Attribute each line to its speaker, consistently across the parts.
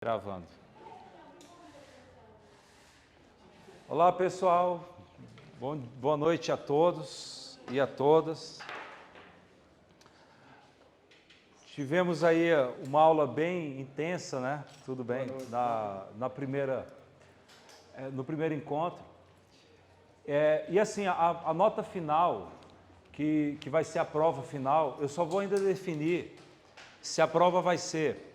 Speaker 1: Gravando. Olá, pessoal. Boa noite a todos e a todas. Tivemos aí uma aula bem intensa, né? Tudo bem? No primeiro encontro. E assim, a nota final, que vai ser a prova final, eu só vou ainda definir se a prova vai ser...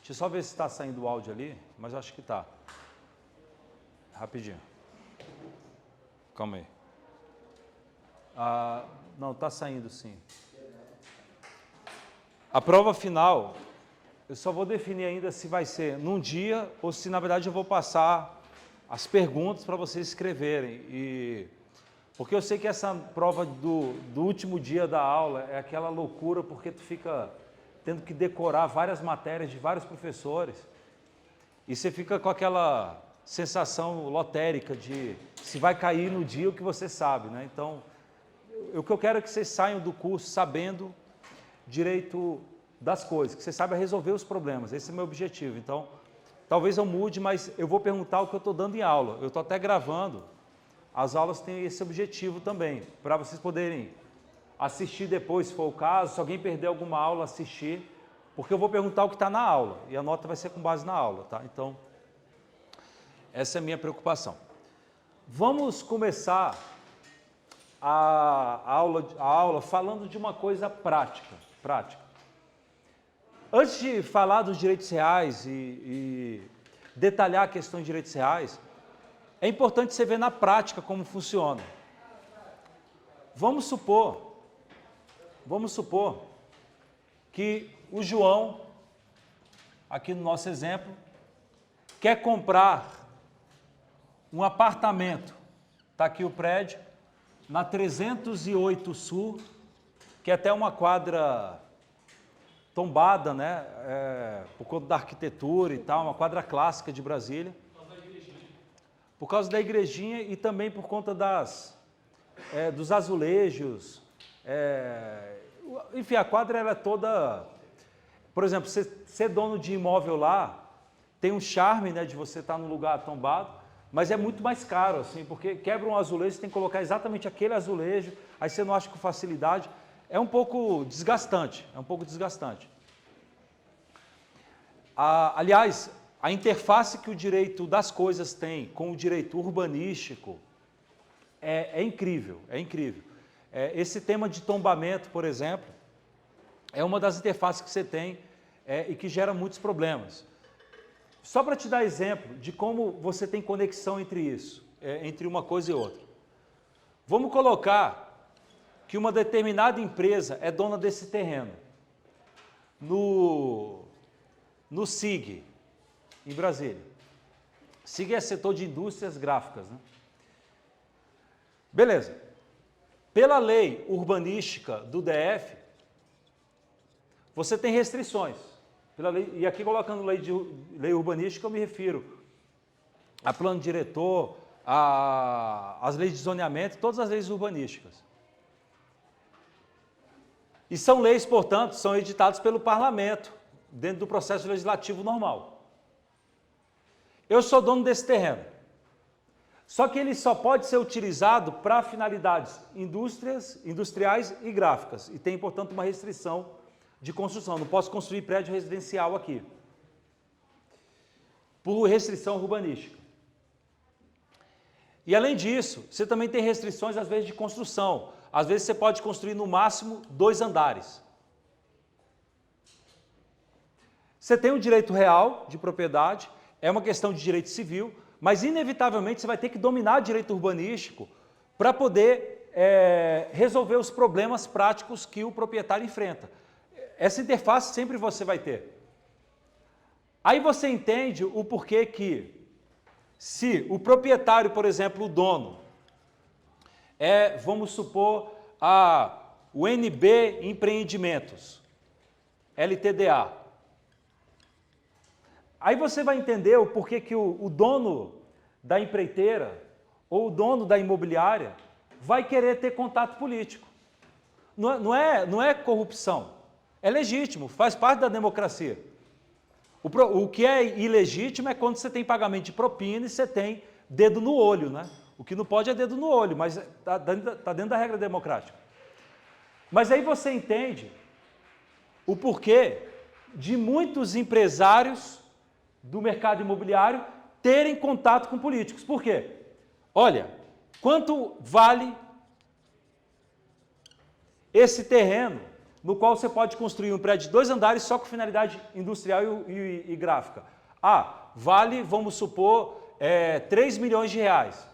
Speaker 1: Deixa eu só ver se está saindo o áudio ali, mas eu acho que está. Rapidinho. Calma aí. Não, está saindo sim. A prova final, eu só vou definir ainda se vai ser num dia ou se, na verdade, eu vou passar as perguntas para vocês escreverem. Porque eu sei que essa prova do último dia da aula é aquela loucura, porque tu fica tendo que decorar várias matérias de vários professores, e você fica com aquela sensação lotérica de se vai cair no dia o que você sabe, né? Então, o que eu quero é que vocês saiam do curso sabendo direito das coisas, que você saiba resolver os problemas, esse é o meu objetivo. Então, talvez eu mude, mas eu vou perguntar o que eu estou dando em aula, eu estou até gravando, as aulas têm esse objetivo também, para vocês poderem assistir depois, se for o caso, se alguém perder alguma aula, assistir, porque eu vou perguntar o que está na aula, e a nota vai ser com base na aula, tá? Então, essa é a minha preocupação. Vamos começar a aula falando de uma coisa prática. Antes de falar dos direitos reais e detalhar a questão de direitos reais, é importante você ver na prática como funciona. Vamos supor que o João, aqui no nosso exemplo, quer comprar um apartamento, está aqui o prédio, na 308 Sul, que é até uma quadra tombada, né, por conta da arquitetura e tal, uma quadra clássica de Brasília. Por causa da igrejinha e também por conta dos azulejos. Enfim, a quadra ela é toda... Por exemplo, ser dono de imóvel lá tem um charme, né, de você estar num lugar tombado, mas é muito mais caro, assim, porque quebra um azulejo, você tem que colocar exatamente aquele azulejo, aí você não acha com facilidade. É um pouco desgastante, Aliás, a interface que o direito das coisas tem com o direito urbanístico é incrível. Esse tema de tombamento, por exemplo, é uma das interfaces que você tem e que gera muitos problemas. Só para te dar exemplo de como você tem conexão entre isso, entre uma coisa e outra. Vamos colocar que uma determinada empresa é dona desse terreno, no SIG, em Brasília. SIG é setor de indústrias gráficas, né? Beleza. Pela lei urbanística do DF, você tem restrições. Pela lei, e aqui colocando lei urbanística, eu me refiro a plano diretor, às leis de zoneamento, todas as leis urbanísticas. E são leis, portanto, são editadas pelo parlamento, dentro do processo legislativo normal. Eu sou dono desse terreno. Só que ele só pode ser utilizado para finalidades industriais e gráficas. E tem, portanto, uma restrição de construção. Não posso construir prédio residencial aqui, por restrição urbanística. E, além disso, você também tem restrições, às vezes, de construção. Às vezes, você pode construir, no máximo, 2 andares. Você tem o direito real de propriedade, é uma questão de direito civil, mas, inevitavelmente, você vai ter que dominar o direito urbanístico para poder resolver os problemas práticos que o proprietário enfrenta. Essa interface sempre você vai ter. Aí você entende o porquê que, se o proprietário, por exemplo, o dono, vamos supor, o NB Empreendimentos, LTDA. Aí você vai entender o porquê que o dono da empreiteira ou o dono da imobiliária vai querer ter contato político. Não é corrupção, é legítimo, faz parte da democracia. O que é ilegítimo é quando você tem pagamento de propina e você tem dedo no olho, né? O que não pode é dedo no olho, mas está dentro da regra democrática. Mas aí você entende o porquê de muitos empresários do mercado imobiliário terem contato com políticos. Por quê? Olha, quanto vale esse terreno no qual você pode construir um prédio de 2 andares só com finalidade industrial e gráfica? Ah, vale, vamos supor, 3 milhões de reais.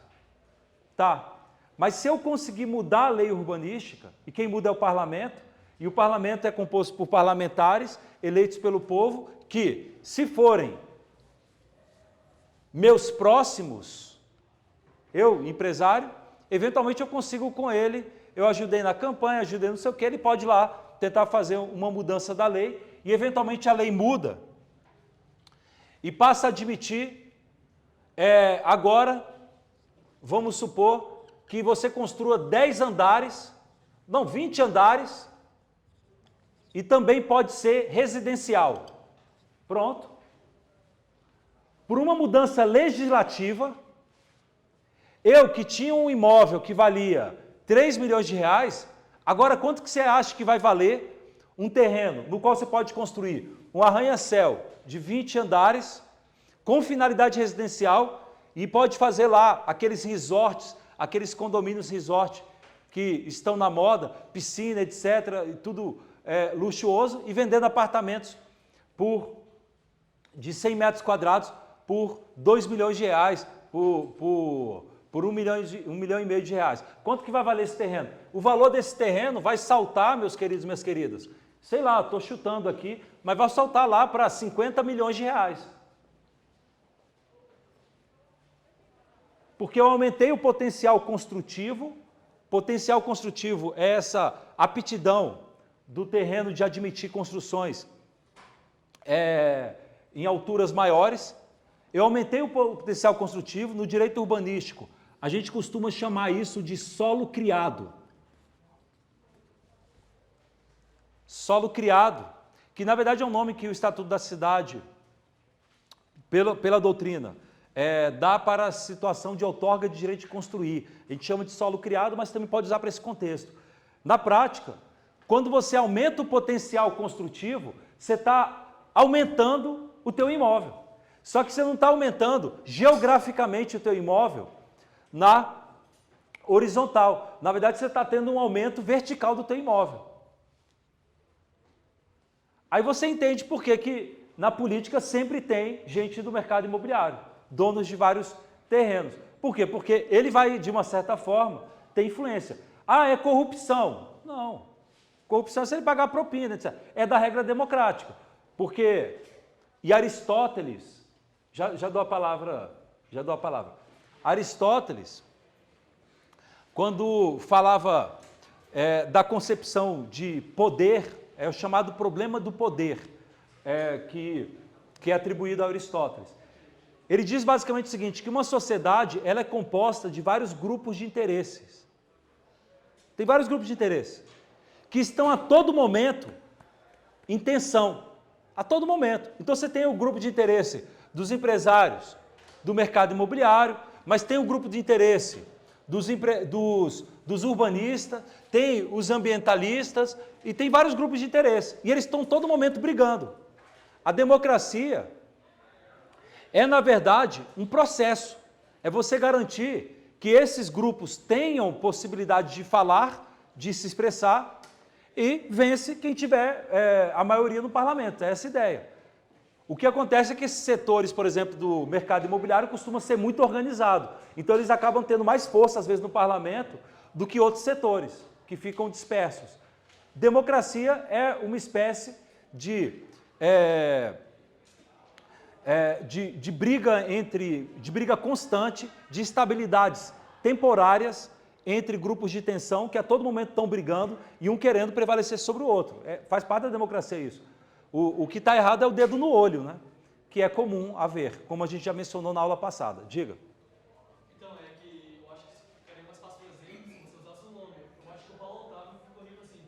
Speaker 1: Tá, mas se eu conseguir mudar a lei urbanística, e quem muda é o parlamento, e o parlamento é composto por parlamentares eleitos pelo povo, que, se forem meus próximos, eu, empresário, eventualmente eu consigo com ele, eu ajudei na campanha, ajudei não sei o que, ele pode ir lá tentar fazer uma mudança da lei, e eventualmente a lei muda, e passa a admitir, agora, vamos supor que você construa 10 andares, não, 20 andares, e também pode ser residencial. Pronto. Por uma mudança legislativa, eu que tinha um imóvel que valia 3 milhões de reais, agora quanto que você acha que vai valer um terreno no qual você pode construir um arranha-céu de 20 andares, com finalidade residencial, e pode fazer lá aqueles resorts, aqueles condomínios resort que estão na moda, piscina, etc., e tudo luxuoso, e vendendo apartamentos de 100 metros quadrados por 2 milhões de reais, por 1 milhão e meio de reais. Quanto que vai valer esse terreno? O valor desse terreno vai saltar, meus queridos e minhas queridas, sei lá, estou chutando aqui, mas vai saltar lá para 50 milhões de reais. Porque eu aumentei o potencial construtivo. Potencial construtivo é essa aptidão do terreno de admitir construções em alturas maiores. Eu aumentei o potencial construtivo. No direito urbanístico, a gente costuma chamar isso de solo criado. Solo criado, que na verdade é um nome que o Estatuto da Cidade, pela doutrina, dá para a situação de outorga de direito de construir. A gente chama de solo criado, mas também pode usar para esse contexto. Na prática, quando você aumenta o potencial construtivo, você está aumentando o teu imóvel. Só que você não está aumentando geograficamente o teu imóvel na horizontal. Na verdade, você está tendo um aumento vertical do teu imóvel. Aí você entende por que na política sempre tem gente do mercado imobiliário, donos de vários terrenos. Por quê? Porque ele vai, de uma certa forma, ter influência. Ah, é corrupção. Não. Corrupção é se ele pagar propina, etc. É da regra democrática. Porque, e Aristóteles, já dou a palavra, Aristóteles, quando falava da concepção de poder, é o chamado problema do poder, que é atribuído a Aristóteles. Ele diz basicamente o seguinte, que uma sociedade ela é composta de vários grupos de interesses. Tem vários grupos de interesses que estão a todo momento em tensão, a todo momento. Então você tem o grupo de interesse dos empresários, do mercado imobiliário, mas tem o grupo de interesse dos urbanistas, tem os ambientalistas e tem vários grupos de interesse. E eles estão a todo momento brigando. A democracia é, na verdade, um processo. É você garantir que esses grupos tenham possibilidade de falar, de se expressar, e vence quem tiver a maioria no parlamento. É essa a ideia. O que acontece é que esses setores, por exemplo, do mercado imobiliário, costumam ser muito organizados. Então, eles acabam tendo mais força, às vezes, no parlamento, do que outros setores, que ficam dispersos. Democracia é uma espécie de briga constante, de estabilidades temporárias entre grupos de tensão que a todo momento estão brigando e um querendo prevalecer sobre o outro. Faz parte da democracia isso. O que está errado é o dedo no olho, né? Que é comum haver, como a gente já mencionou na aula passada. Diga.
Speaker 2: Então, que eu acho que ficaria mais fácil, por exemplo, se você usasse o nome. Eu acho que o Paulo Otávio ficou horrível assim.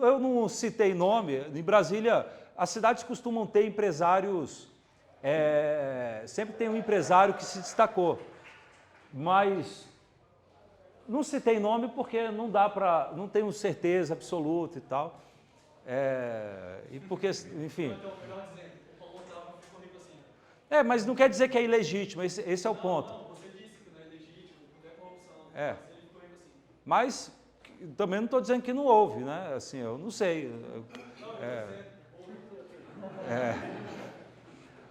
Speaker 1: Eu não citei nome. Em Brasília, as cidades costumam ter empresários, sempre tem um empresário que se destacou, mas não citei nome porque não dá para, não tenho certeza absoluta e tal, e porque, enfim...
Speaker 2: Então, melhor dizendo, o Paulo Otávio ficou rico assim.
Speaker 1: mas não quer dizer que é ilegítimo, esse é o ponto.
Speaker 2: Não, você disse que não é legítimo, que não é corrupção,
Speaker 1: É.
Speaker 2: mas ele ficou rico assim.
Speaker 1: Mas também não estou dizendo que não houve, né? Assim, eu não sei.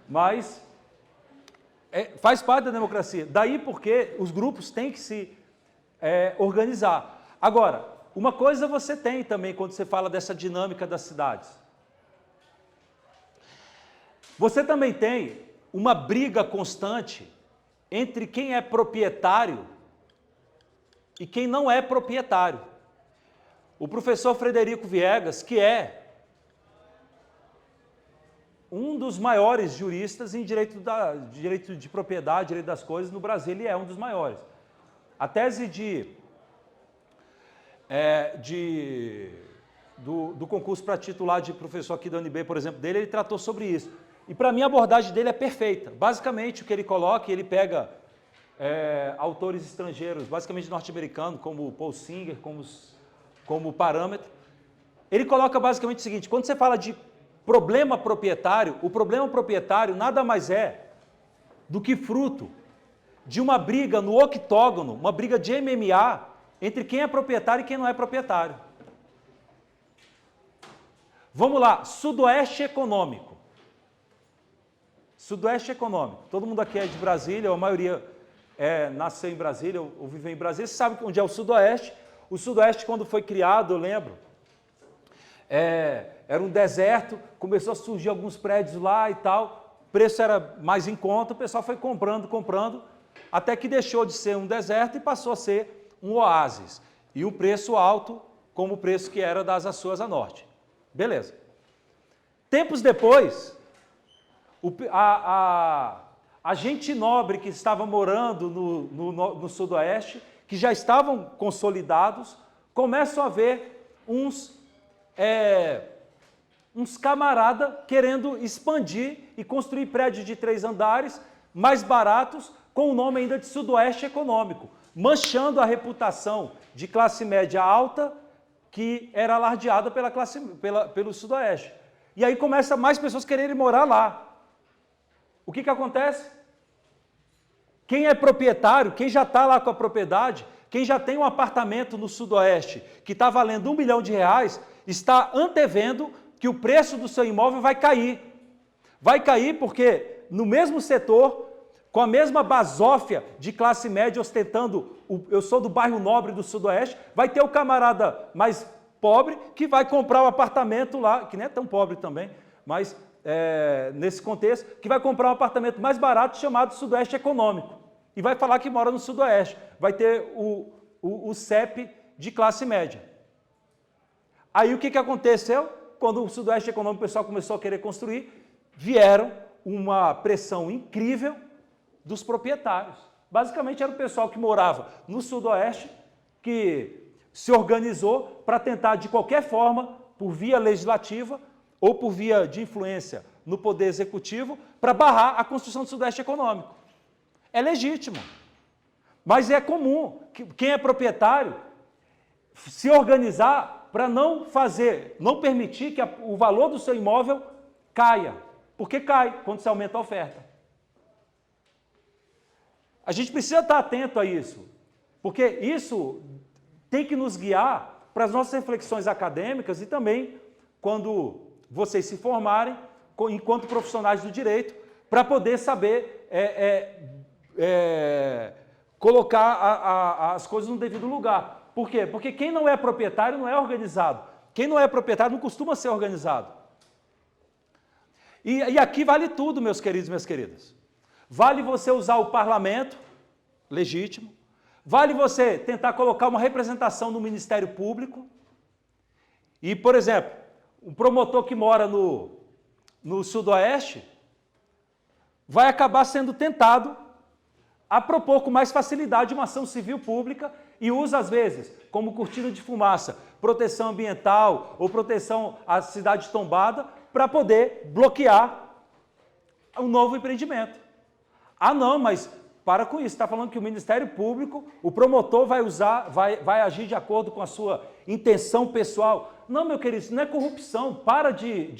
Speaker 1: Mas faz parte da democracia. Daí porque os grupos têm que se organizar. Agora, uma coisa você tem também quando você fala dessa dinâmica das cidades. Você também tem uma briga constante entre quem é proprietário e quem não é proprietário. O professor Frederico Viegas, que é um dos maiores juristas em direito de propriedade, direito das coisas no Brasil, ele é um dos maiores. A tese do concurso para titular de professor aqui da UNB, por exemplo, dele, ele tratou sobre isso. E para mim a abordagem dele é perfeita. Basicamente o que ele coloca, ele pega autores estrangeiros, basicamente norte-americanos, como Paul Singer, como parâmetro. Ele coloca basicamente o seguinte: quando você fala de problema proprietário, o problema proprietário nada mais é do que fruto de uma briga no octógono, uma briga de MMA entre quem é proprietário e quem não é proprietário. Vamos lá, Sudoeste Econômico. Sudoeste Econômico. Todo mundo aqui é de Brasília, a maioria nasceu em Brasília ou viveu em Brasília. Você sabe onde é o Sudoeste. O Sudoeste, quando foi criado, eu lembro, era um deserto, começou a surgir alguns prédios lá e tal, o preço era mais em conta, o pessoal foi comprando, até que deixou de ser um deserto e passou a ser um oásis. E um preço alto, como o preço que era das Açores a norte. Beleza. Tempos depois, a gente nobre que estava morando no Sudoeste, que já estavam consolidados, começam a ver uns camaradas querendo expandir e construir prédios de 3 andares, mais baratos, com o nome ainda de Sudoeste Econômico, manchando a reputação de classe média alta que era alardeada pelo Sudoeste. E aí começa mais pessoas quererem morar lá. O que acontece? Quem é proprietário, quem já está lá com a propriedade, quem já tem um apartamento no Sudoeste que está valendo R$1 milhão, está antevendo que o preço do seu imóvel vai cair. Vai cair porque no mesmo setor, com a mesma basófia de classe média ostentando, eu sou do bairro nobre do Sudoeste, vai ter o camarada mais pobre que vai comprar o apartamento lá, que nem é tão pobre também, mas nesse contexto, que vai comprar um apartamento mais barato chamado Sudoeste Econômico. E vai falar que mora no Sudoeste. Vai ter o CEP de classe média. Aí o que aconteceu? Quando o Sudoeste Econômico, o pessoal começou a querer construir, vieram uma pressão incrível dos proprietários. Basicamente era o pessoal que morava no Sudoeste, que se organizou para tentar, de qualquer forma, por via legislativa ou por via de influência no Poder Executivo, para barrar a construção do Sudeste Econômico. É legítimo, mas é comum que quem é proprietário se organizar para não permitir que o valor do seu imóvel caia, porque cai quando se aumenta a oferta. A gente precisa estar atento a isso, porque isso tem que nos guiar para as nossas reflexões acadêmicas e também quando vocês se formarem enquanto profissionais do direito, para poder saber colocar as coisas no devido lugar. Por quê? Porque quem não é proprietário não é organizado. Quem não é proprietário não costuma ser organizado. E aqui vale tudo, meus queridos e minhas queridas. Vale você usar o parlamento, legítimo. Vale você tentar colocar uma representação no Ministério Público. E, por exemplo, um promotor que mora no Sudoeste vai acabar sendo tentado a propor com mais facilidade uma ação civil pública e usa, às vezes, como cortina de fumaça, proteção ambiental ou proteção à cidade tombada, para poder bloquear um novo empreendimento. Ah, não, mas para com isso, está falando que o Ministério Público, o promotor vai agir de acordo com a sua intenção pessoal. Não, meu querido, isso não é corrupção. Para de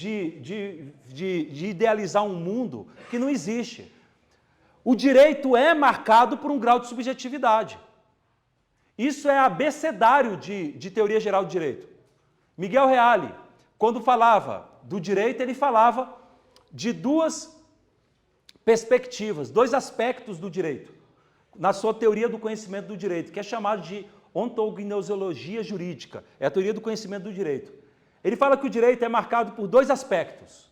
Speaker 1: idealizar um mundo que não existe. O direito é marcado por um grau de subjetividade. Isso é abecedário de teoria geral do direito. Miguel Reale, quando falava do direito, ele falava de duas perspectivas, dois aspectos do direito, na sua teoria do conhecimento do direito, que é chamado de ontognosologia jurídica, é a teoria do conhecimento do direito. Ele fala que o direito é marcado por dois aspectos.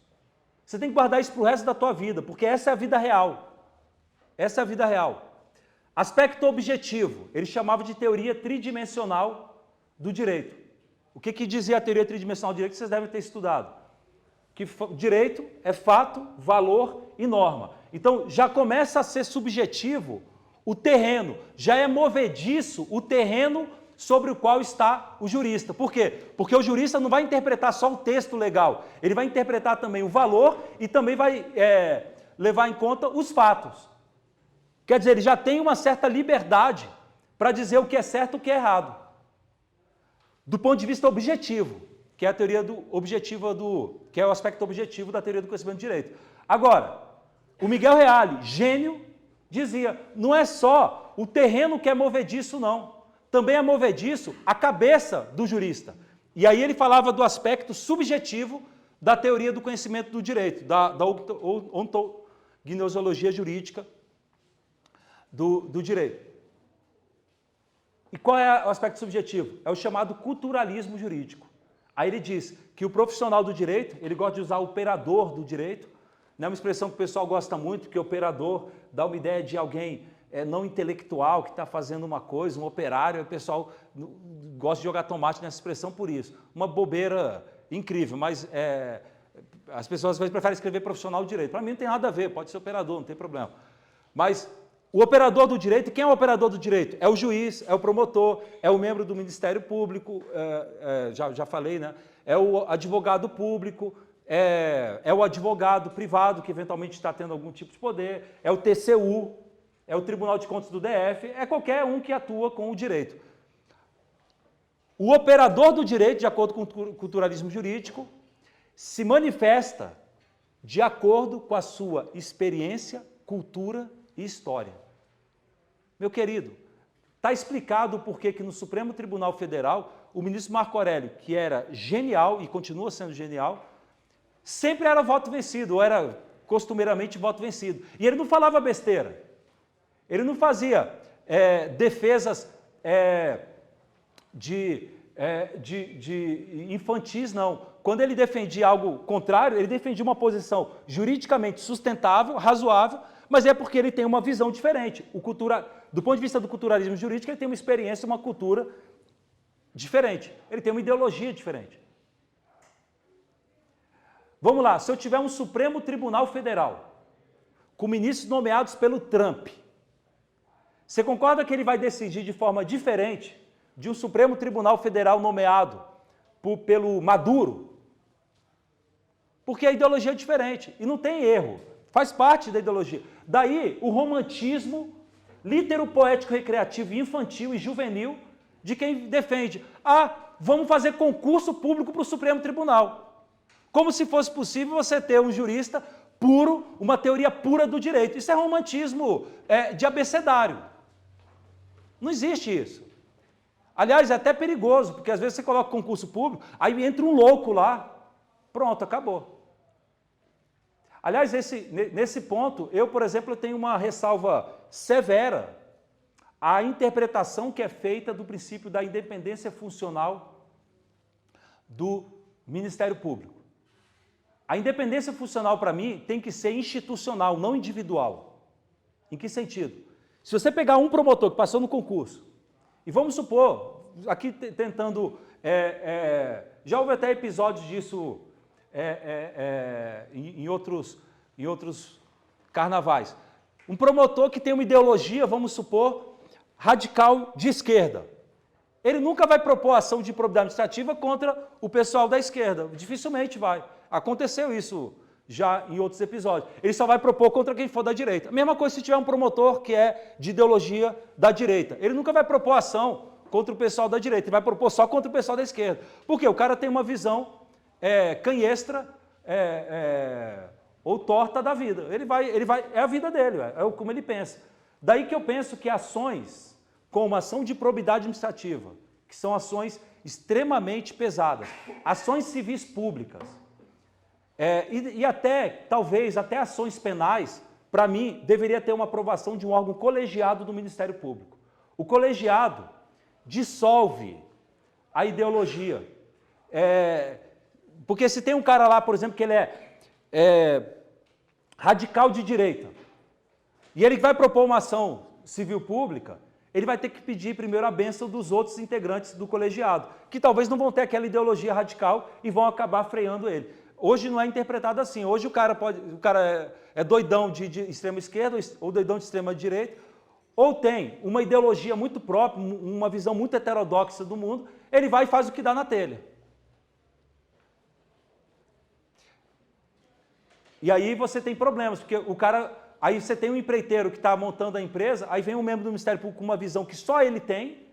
Speaker 1: Você tem que guardar isso para o resto da tua vida, porque essa é a vida real. Essa é a vida real. Aspecto objetivo, ele chamava de teoria tridimensional do direito. O que dizia a teoria tridimensional do direito que vocês devem ter estudado? Que direito é fato, valor e norma. Então, já começa a ser subjetivo o terreno, já é movediço o terreno sobre o qual está o jurista. Por quê? Porque o jurista não vai interpretar só o texto legal, ele vai interpretar também o valor e também vai levar em conta os fatos. Quer dizer, ele já tem uma certa liberdade para dizer o que é certo e o que é errado. Do ponto de vista objetivo, que é a teoria que é o aspecto objetivo da teoria do conhecimento do direito. Agora, o Miguel Reale, gênio, dizia, não é só o terreno que é movediço, não. Também é movediço a cabeça do jurista. E aí ele falava do aspecto subjetivo da teoria do conhecimento do direito, da ontognosologia jurídica do direito. E qual é o aspecto subjetivo? É o chamado culturalismo jurídico. Aí ele diz que o profissional do direito, ele gosta de usar o operador do direito, é uma expressão que o pessoal gosta muito, porque operador dá uma ideia de alguém não intelectual que está fazendo uma coisa, um operário, o pessoal gosta de jogar tomate nessa expressão por isso. Uma bobeira incrível, mas as pessoas às vezes preferem escrever profissional do direito. Para mim não tem nada a ver, pode ser operador, não tem problema. Mas o operador do direito, quem é o operador do direito? É o juiz, é o promotor, é o membro do Ministério Público, já falei, né? É o advogado público, é o advogado privado que eventualmente está tendo algum tipo de poder, é o TCU, é o Tribunal de Contas do DF, é qualquer um que atua com o direito. O operador do direito, de acordo com o culturalismo jurídico, se manifesta de acordo com a sua experiência, cultura e história. Meu querido, está explicado o porquê que no Supremo Tribunal Federal, o ministro Marco Aurélio, que era genial e continua sendo genial, sempre era voto vencido, ou era costumeiramente voto vencido. E ele não falava besteira. Ele não fazia defesas de infantis, não. Quando ele defendia algo contrário, ele defendia uma posição juridicamente sustentável, razoável, mas é porque ele tem uma visão diferente. Do ponto de vista do culturalismo jurídico, ele tem uma experiência, uma cultura diferente. Ele tem uma ideologia diferente. Vamos lá, se eu tiver um Supremo Tribunal Federal, com ministros nomeados pelo Trump, você concorda que ele vai decidir de forma diferente de um Supremo Tribunal Federal nomeado pelo Maduro? Porque a ideologia é diferente e não tem erro, faz parte da ideologia. Daí o romantismo litero-poético, recreativo, infantil e juvenil de quem defende, vamos fazer concurso público para o Supremo Tribunal. Como se fosse possível você ter um jurista puro, uma teoria pura do direito. Isso é romantismo de abecedário. Não existe isso. Aliás, é até perigoso, porque às vezes você coloca concurso público, aí entra um louco lá, pronto, acabou. Aliás, nesse ponto, eu, por exemplo, tenho uma ressalva severa à interpretação que é feita do princípio da independência funcional do Ministério Público. A independência funcional, para mim, tem que ser institucional, não individual. Em que sentido? Se você pegar um promotor que passou no concurso, e vamos supor, aqui tentando, já houve até episódios disso em outros carnavais, um promotor que tem uma ideologia, vamos supor, radical de esquerda. Ele nunca vai propor ação de improbidade administrativa contra o pessoal da esquerda, dificilmente vai. Aconteceu isso já em outros episódios. Ele só vai propor contra quem for da direita. A mesma coisa se tiver um promotor que é de ideologia da direita. Ele nunca vai propor ação contra o pessoal da direita, ele vai propor só contra o pessoal da esquerda. Por quê? O cara tem uma visão canhestra ou torta da vida. É a vida dele, como ele pensa. Daí que eu penso que ações como ação de probidade administrativa, que são ações extremamente pesadas, ações civis públicas, e até, talvez, até ações penais, para mim, deveria ter uma aprovação de um órgão colegiado do Ministério Público. O colegiado dissolve a ideologia. Porque se tem um cara lá, por exemplo, que ele é radical de direita, e ele vai propor uma ação civil pública, ele vai ter que pedir primeiro a bênção dos outros integrantes do colegiado, que talvez não vão ter aquela ideologia radical e vão acabar freando ele. Hoje não é interpretado assim. Hoje o cara é doidão de extrema esquerda ou doidão de extrema direita, ou tem uma ideologia muito própria, uma visão muito heterodoxa do mundo, ele vai e faz o que dá na telha. E aí você tem problemas, porque o cara... Aí você tem um empreiteiro que está montando a empresa, aí vem um membro do Ministério Público com uma visão que só ele tem,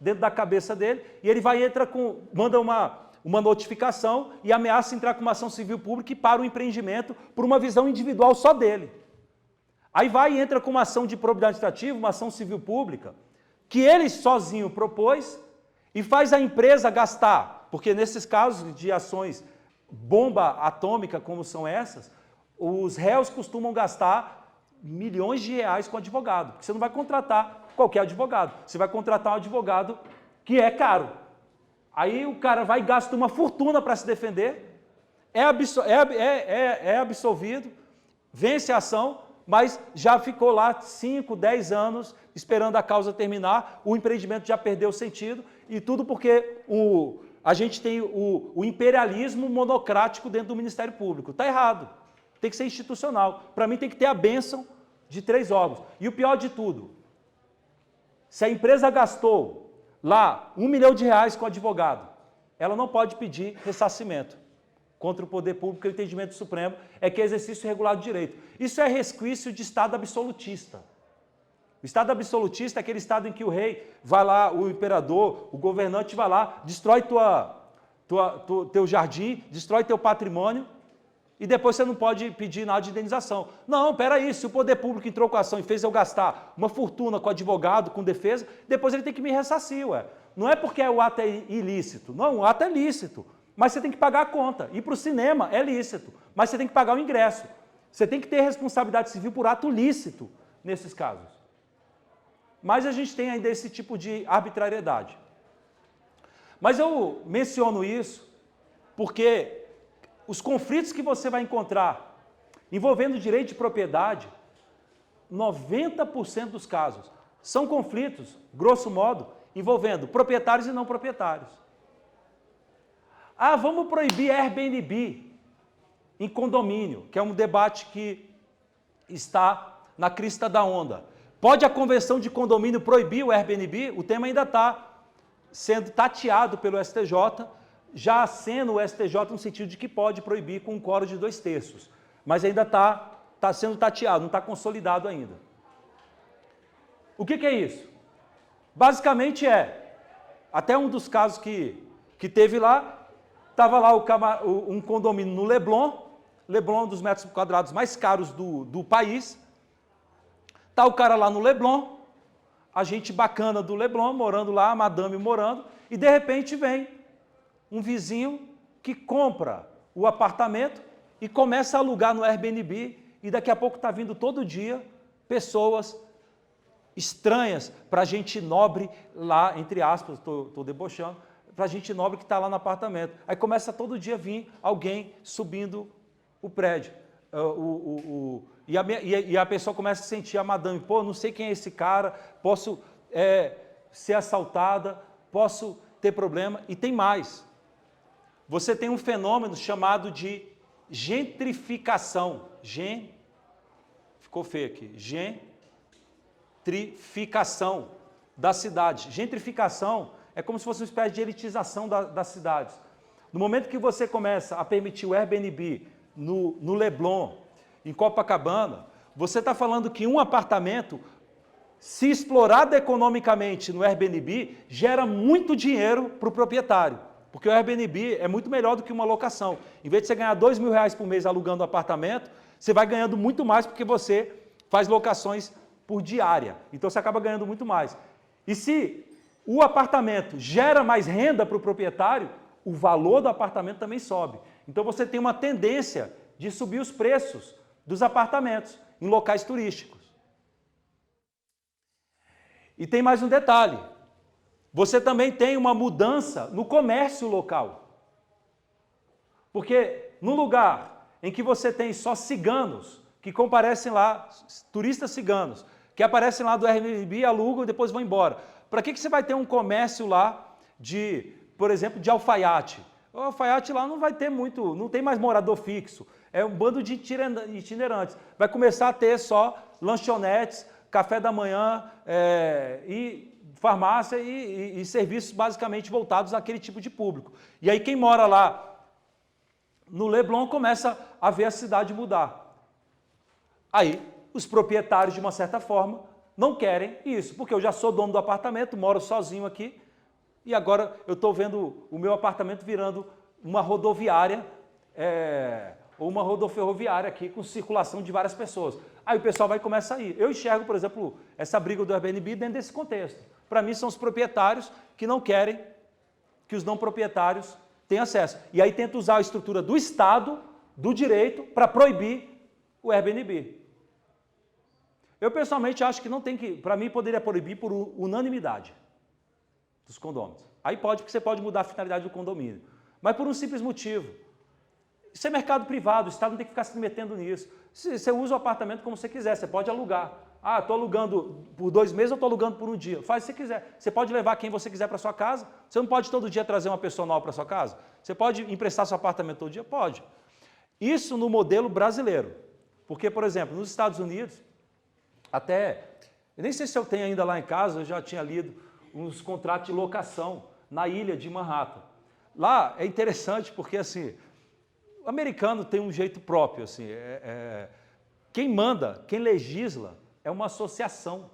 Speaker 1: dentro da cabeça dele, e ele vai manda uma notificação e ameaça entrar com uma ação civil pública e para o empreendimento por uma visão individual só dele. Aí vai e entra com uma ação de probidade administrativa, uma ação civil pública, que ele sozinho propôs e faz a empresa gastar, porque nesses casos de ações bomba atômica como são essas, os réus costumam gastar milhões de reais com advogado, porque você não vai contratar qualquer advogado, você vai contratar um advogado que é caro. Aí o cara vai e gasta uma fortuna para se defender, é absolvido, vence a ação, mas já ficou lá 5, 10 anos esperando a causa terminar, o empreendimento já perdeu o sentido, e tudo porque a gente tem o imperialismo monocrático dentro do Ministério Público. Está errado. Tem que ser institucional. Para mim tem que ter a bênção de 3 órgãos. E o pior de tudo, se a empresa gastou lá R$1 milhão com advogado, ela não pode pedir ressarcimento contra o poder público, o entendimento do Supremo é que é exercício regular do direito. Isso é resquício de Estado absolutista. O Estado absolutista é aquele Estado em que o rei vai lá, o imperador, o governante vai lá, destrói teu jardim, destrói teu patrimônio, e depois você não pode pedir nada de indenização. Não, peraí, se o poder público entrou com a ação e fez eu gastar uma fortuna com advogado, com defesa, depois ele tem que me ressarcir, ué. Não é porque o ato é ilícito. Não, o ato é lícito, mas você tem que pagar a conta. Ir para o cinema é lícito, mas você tem que pagar o ingresso. Você tem que ter responsabilidade civil por ato lícito nesses casos. Mas a gente tem ainda esse tipo de arbitrariedade. Mas eu menciono isso porque os conflitos que você vai encontrar envolvendo direito de propriedade, 90% dos casos são conflitos, grosso modo, envolvendo proprietários e não proprietários. Ah, vamos proibir Airbnb em condomínio, que é um debate que está na crista da onda. Pode a convenção de condomínio proibir o Airbnb? O tema ainda está sendo tateado pelo STJ, já sendo o STJ no sentido de que pode proibir com um quórum de 2/3, mas ainda está sendo tateado, não está consolidado ainda. O que é isso? Basicamente até um dos casos que teve lá, estava lá um condomínio no Leblon, Leblon é um dos metros quadrados mais caros do país, está o cara lá no Leblon, a gente bacana do Leblon, morando lá, a madame morando, e de repente vem um vizinho que compra o apartamento e começa a alugar no Airbnb, e daqui a pouco está vindo todo dia pessoas estranhas para gente nobre lá, entre aspas, estou debochando, para gente nobre que está lá no apartamento. Aí começa todo dia a vir alguém subindo o prédio. E a pessoa começa a sentir a madame, pô, não sei quem é esse cara, posso ser assaltada, posso ter problema, e tem mais. Você tem um fenômeno chamado de gentrificação. Ficou feio aqui. Gentrificação da cidade. Gentrificação é como se fosse uma espécie de elitização das cidades. No momento que você começa a permitir o Airbnb no Leblon, em Copacabana, você está falando que um apartamento, se explorado economicamente no Airbnb, gera muito dinheiro para o proprietário. Porque o Airbnb é muito melhor do que uma locação. Em vez de você ganhar R$2.000 por mês alugando um apartamento, você vai ganhando muito mais porque você faz locações por diária. Então você acaba ganhando muito mais. E se o apartamento gera mais renda para o proprietário, o valor do apartamento também sobe. Então você tem uma tendência de subir os preços dos apartamentos em locais turísticos. E tem mais um detalhe. Você também tem uma mudança no comércio local. Porque no lugar em que você tem só ciganos que comparecem lá, turistas ciganos, que aparecem lá do Airbnb, alugam e depois vão embora. Para que você vai ter um comércio lá de, por exemplo, de alfaiate? O alfaiate lá não vai ter muito, não tem mais morador fixo. É um bando de itinerantes. Vai começar a ter só lanchonetes, café da manhã e farmácia e serviços basicamente voltados àquele tipo de público. E aí quem mora lá no Leblon começa a ver a cidade mudar. Aí os proprietários, de uma certa forma, não querem isso, porque eu já sou dono do apartamento, moro sozinho aqui, e agora eu estou vendo o meu apartamento virando uma rodoviária ou uma rodoferroviária aqui com circulação de várias pessoas. Aí o pessoal vai começar a ir. Eu enxergo, por exemplo, essa briga do Airbnb dentro desse contexto. Para mim são os proprietários que não querem que os não proprietários tenham acesso. E aí tenta usar a estrutura do Estado, do direito, para proibir o Airbnb. Eu pessoalmente acho que não tem que, para mim poderia proibir por unanimidade dos condôminos. Aí pode, porque você pode mudar a finalidade do condomínio. Mas por um simples motivo. Isso é mercado privado, o Estado não tem que ficar se metendo nisso. Você usa o apartamento como você quiser, você pode alugar. Ah, estou alugando por 2 meses ou estou alugando por um dia. Faz o que você quiser. Você pode levar quem você quiser para sua casa. Você não pode todo dia trazer uma pessoa nova para sua casa? Você pode emprestar seu apartamento todo dia? Pode. Isso no modelo brasileiro. Porque, por exemplo, nos Estados Unidos, eu nem sei se eu tenho ainda lá em casa, eu já tinha lido uns contratos de locação na ilha de Manhattan. Lá é interessante porque, assim, o americano tem um jeito próprio, assim, quem manda, quem legisla é uma associação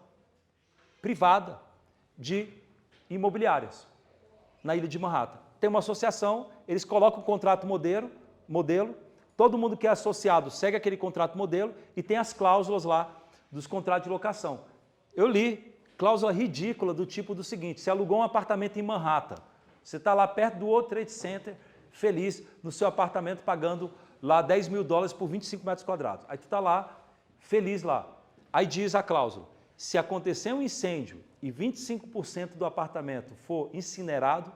Speaker 1: privada de imobiliárias na ilha de Manhattan. Tem uma associação, eles colocam o contrato modelo, todo mundo que é associado segue aquele contrato modelo e tem as cláusulas lá dos contratos de locação. Eu li cláusula ridícula do tipo do seguinte: você alugou um apartamento em Manhattan, você está lá perto do World Trade Center, feliz no seu apartamento, pagando lá $10.000 por 25 metros quadrados. Aí tu está lá, feliz lá. Aí diz a cláusula: se acontecer um incêndio e 25% do apartamento for incinerado,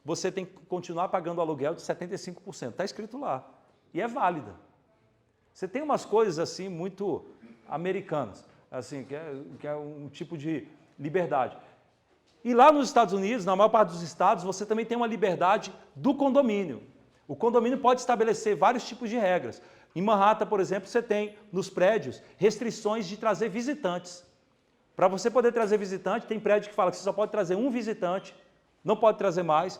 Speaker 1: você tem que continuar pagando o aluguel de 75%. Está escrito lá. E é válida. Você tem umas coisas assim muito americanas, assim, que é um tipo de liberdade. E lá nos Estados Unidos, na maior parte dos estados, você também tem uma liberdade do condomínio. O condomínio pode estabelecer vários tipos de regras. Em Manhattan, por exemplo, você tem nos prédios restrições de trazer visitantes. Para você poder trazer visitante, tem prédio que fala que você só pode trazer um visitante, não pode trazer mais.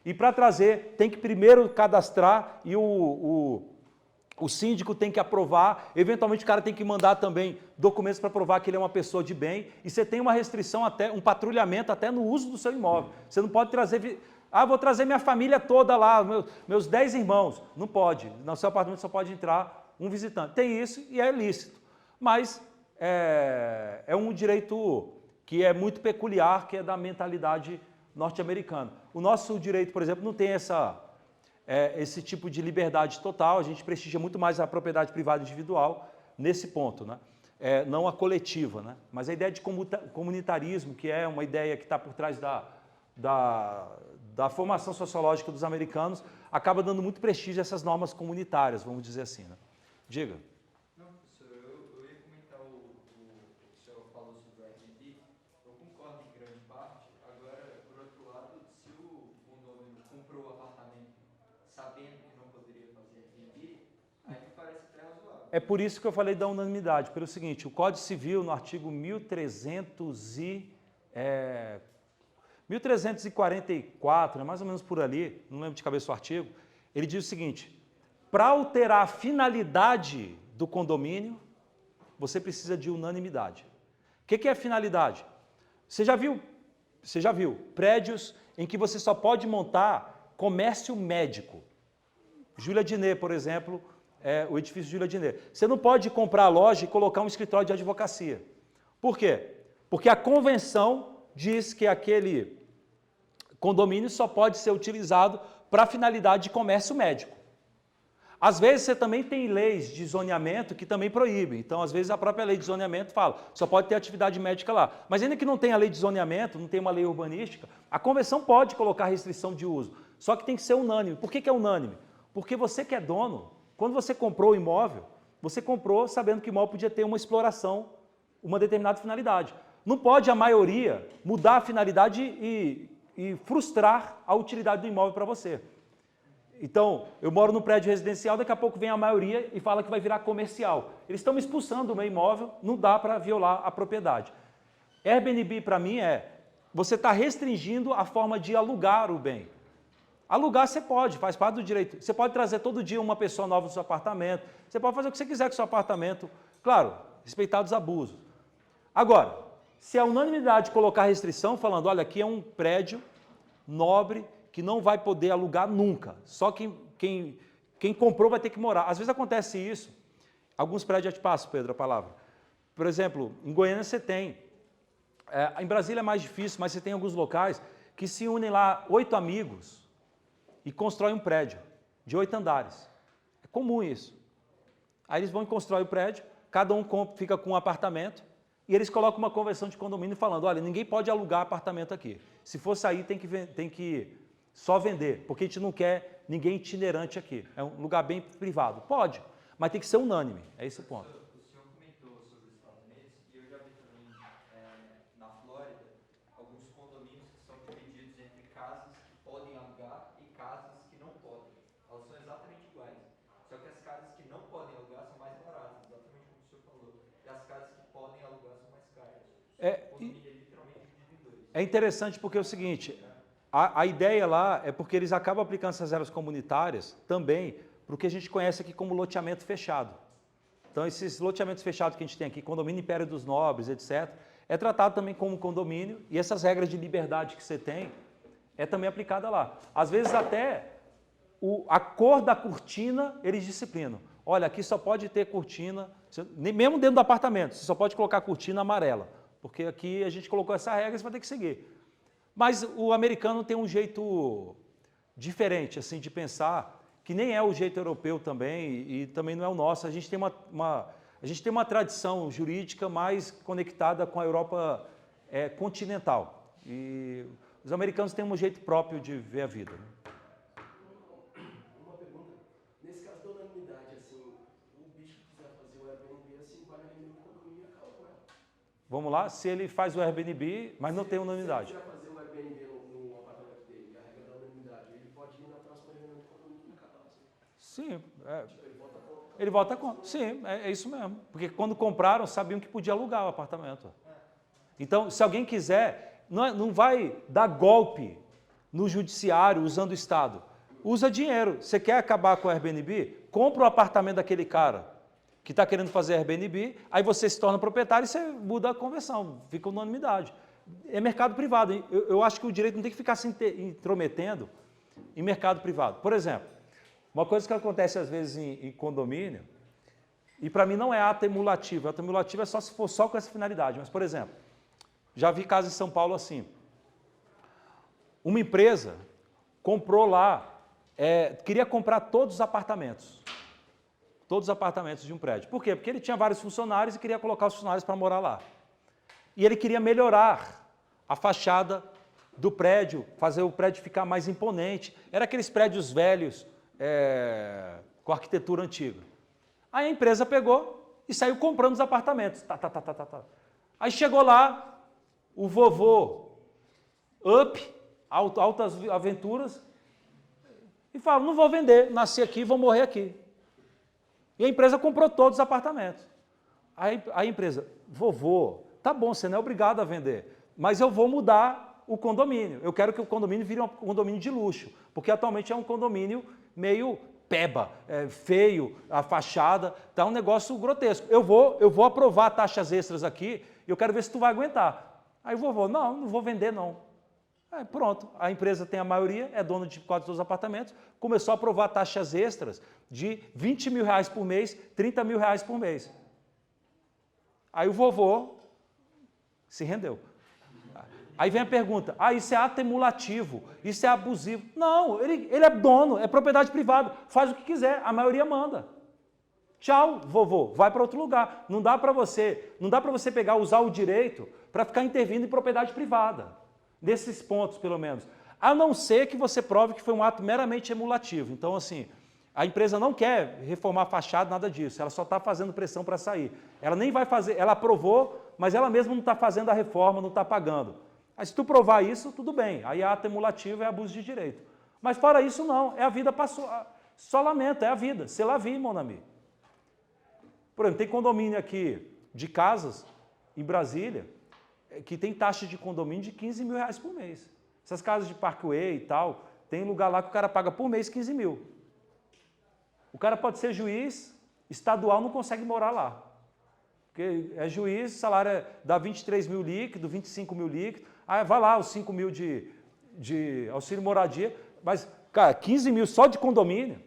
Speaker 1: E para trazer, tem que primeiro cadastrar e o síndico tem que aprovar, eventualmente o cara tem que mandar também documentos para provar que ele é uma pessoa de bem, e você tem uma restrição, até um patrulhamento até no uso do seu imóvel. Você não pode trazer, vou trazer minha família toda lá, meus 10 irmãos. Não pode, no seu apartamento só pode entrar um visitante. Tem isso e é lícito, mas é um direito que é muito peculiar, que é da mentalidade norte-americana. O nosso direito, por exemplo, não tem esse tipo de liberdade total, a gente prestigia muito mais a propriedade privada individual nesse ponto, né? Não a coletiva, né? Mas a ideia de comunitarismo, que é uma ideia que está por trás da formação sociológica dos americanos, acaba dando muito prestígio a essas normas comunitárias, vamos dizer assim, né? Diga.
Speaker 3: Não, professor, eu ia comentar o senhor falou sobre o Airbnb, eu concordo em grande parte. Agora, por outro lado, se o condomínio comprou o apartamento sabendo que não poderia fazer Airbnb, aí me parece até razoável.
Speaker 1: É por isso que eu falei da unanimidade, pelo seguinte: o Código Civil, no artigo 1300 1344, né, mais ou menos por ali, não lembro de cabeça o artigo, ele diz o seguinte: para alterar a finalidade do condomínio, você precisa de unanimidade. O que é finalidade? Você já viu prédios em que você só pode montar comércio médico. Júlia Diné, por exemplo, o edifício Júlia Diné. Você não pode comprar a loja e colocar um escritório de advocacia. Por quê? Porque a convenção diz que aquele condomínio só pode ser utilizado para finalidade de comércio médico. Às vezes você também tem leis de zoneamento que também proíbem. Então, às vezes a própria lei de zoneamento fala, só pode ter atividade médica lá. Mas ainda que não tenha lei de zoneamento, não tem uma lei urbanística, a convenção pode colocar restrição de uso. Só que tem que ser unânime. Por que é unânime? Porque você que é dono, quando você comprou o imóvel, você comprou sabendo que o imóvel podia ter uma exploração, uma determinada finalidade. Não pode a maioria mudar a finalidade e frustrar a utilidade do imóvel para você. Então, eu moro num prédio residencial, daqui a pouco vem a maioria e fala que vai virar comercial. Eles estão me expulsando do meu imóvel, não dá para violar a propriedade. Airbnb, para mim, você está restringindo a forma de alugar o bem. Alugar você pode, faz parte do direito. Você pode trazer todo dia uma pessoa nova no seu apartamento, você pode fazer o que você quiser com o seu apartamento, claro, respeitar os abusos. Agora, se a unanimidade colocar restrição, falando, olha, aqui é um prédio nobre, que não vai poder alugar nunca. Só quem comprou vai ter que morar. Às vezes acontece isso. Alguns prédios, já te passo, Pedro, a palavra. Por exemplo, em Goiânia você tem. Em Brasília é mais difícil, mas você tem alguns locais que se unem lá 8 amigos e constroem um prédio de 8 andares. É comum isso. Aí eles vão e constroem o prédio, cada um fica com um apartamento e eles colocam uma convenção de condomínio falando, olha, ninguém pode alugar apartamento aqui. Se for sair, tem que só vender, porque a gente não quer ninguém itinerante aqui. É um lugar bem privado. Pode, mas tem que ser unânime. É esse o ponto.
Speaker 3: O senhor comentou sobre os Estados Unidos e eu já vi também na Flórida alguns condomínios que são divididos entre casas que podem alugar e casas que não podem. Elas são exatamente iguais. Só que as casas que não podem alugar são mais baratas, exatamente como o senhor falou. E as casas que podem alugar são mais caras. O condomínio é literalmente dividido em dois.
Speaker 1: É interessante porque é o seguinte, a ideia lá é porque eles acabam aplicando essas regras comunitárias também para o que a gente conhece aqui como loteamento fechado. Então, esses loteamentos fechados que a gente tem aqui, condomínio Império dos Nobres, etc., é tratado também como condomínio e essas regras de liberdade que você tem é também aplicada lá. Às vezes até a cor da cortina eles disciplinam. Olha, aqui só pode ter cortina, mesmo dentro do apartamento, você só pode colocar cortina amarela, porque aqui a gente colocou essa regra e você vai ter que seguir. Mas o americano tem um jeito diferente assim, de pensar, que nem é o jeito europeu também, e também não é o nosso. A gente tem uma tradição jurídica mais conectada com a Europa continental. E os americanos têm um jeito próprio de ver a vida.
Speaker 4: Uma pergunta. Nesse caso da unanimidade, assim, o bicho que quiser fazer o Airbnb, assim, vai na reunião do condomínio e acaba com ela.
Speaker 1: Vamos lá, se ele faz o Airbnb, mas não tem unanimidade.
Speaker 4: Se ele quiser fazer o Airbnb no apartamento dele, a regra da unanimidade, ele pode ir na próxima reunião do condomínio e acabar, assim.
Speaker 1: Sim,
Speaker 4: Tipo, ele vota contra.
Speaker 1: ele vota contra. Sim, é isso mesmo. Porque quando compraram, sabiam que podia alugar o apartamento. Então, se alguém quiser, não vai dar golpe no judiciário usando o Estado. Usa dinheiro. Você quer acabar com o Airbnb? Compra o apartamento daquele cara que está querendo fazer Airbnb, aí você se torna proprietário e você muda a conversão, fica unanimidade. É mercado privado. Eu acho que o direito não tem que ficar se intrometendo em mercado privado. Por exemplo, uma coisa que acontece às vezes em condomínio, e para mim não é ato emulativo. Ato emulativo é só se for só com essa finalidade. Mas, por exemplo, já vi casos em São Paulo assim. Uma empresa comprou lá, queria comprar todos os apartamentos. Todos os apartamentos de um prédio. Por quê? Porque ele tinha vários funcionários e queria colocar os funcionários para morar lá. E ele queria melhorar a fachada do prédio, fazer o prédio ficar mais imponente. Era aqueles prédios velhos, com arquitetura antiga. Aí a empresa pegou e saiu comprando os apartamentos. Aí chegou lá, o vovô Up, Altas Aventuras, e fala, não vou vender, nasci aqui, vou morrer aqui. E a empresa comprou todos os apartamentos. Aí a empresa, vovô, tá bom, você não é obrigado a vender, mas eu vou mudar o condomínio. Eu quero que o condomínio vire um condomínio de luxo, porque atualmente é um condomínio meio peba, feio, a fachada, tá um negócio grotesco. Eu vou aprovar taxas extras aqui e eu quero ver se tu vai aguentar. Aí o vovô, não vou vender não. Pronto, a empresa tem a maioria, é dona de quase todos os apartamentos, começou a aprovar taxas extras de R$20 mil por mês, R$30 mil por mês. Aí o vovô se rendeu. Aí vem a pergunta, isso é atemulativo, isso é abusivo. Não, ele é dono, é propriedade privada, faz o que quiser, a maioria manda. Tchau, vovô, vai para outro lugar. Não dá para você pegar, usar o direito para ficar intervindo em propriedade privada. Nesses pontos, pelo menos. A não ser que você prove que foi um ato meramente emulativo. Então, assim, a empresa não quer reformar a fachada, nada disso. Ela só está fazendo pressão para sair. Ela nem vai fazer, ela aprovou, mas ela mesma não está fazendo a reforma, não está pagando. Aí, se tu provar isso, tudo bem. Aí ato emulativo é abuso de direito. Mas fora isso, não. É a vida passou. Só lamento, é a vida. C'est la vie, mon ami. Por exemplo, tem condomínio aqui de casas em Brasília que tem taxa de condomínio de R$15 mil por mês. Essas casas de Parkway e tal, tem lugar lá que o cara paga por mês 15 mil. O cara pode ser juiz, estadual não consegue morar lá. Porque é juiz, salário dá 23 mil líquido, 25 mil líquido, aí vai lá os 5 mil de auxílio moradia, mas, cara, 15 mil só de condomínio.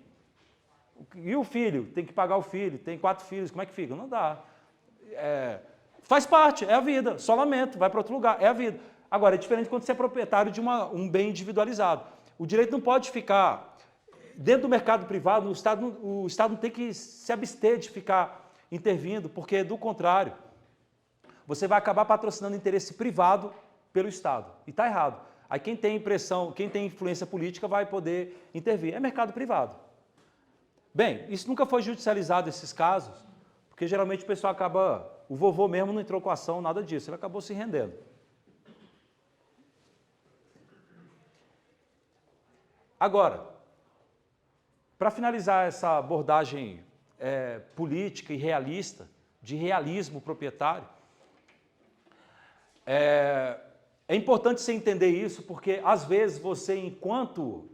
Speaker 1: E o filho? Tem que pagar o filho, tem 4 filhos, como é que fica? Não dá. Faz parte, é a vida, só lamento, vai para outro lugar, é a vida. Agora, é diferente quando você é proprietário de um bem individualizado. O direito não pode ficar, dentro do mercado privado, o Estado não tem que se abster de ficar intervindo, porque, do contrário, você vai acabar patrocinando interesse privado pelo Estado. E está errado. Aí quem tem quem tem influência política vai poder intervir. É mercado privado. Bem, isso nunca foi judicializado, esses casos, porque geralmente o pessoal acaba... O vovô mesmo não entrou com ação, nada disso, ele acabou se rendendo. Agora, para finalizar essa abordagem política e realista, de realismo proprietário, é importante você entender isso, porque às vezes você, enquanto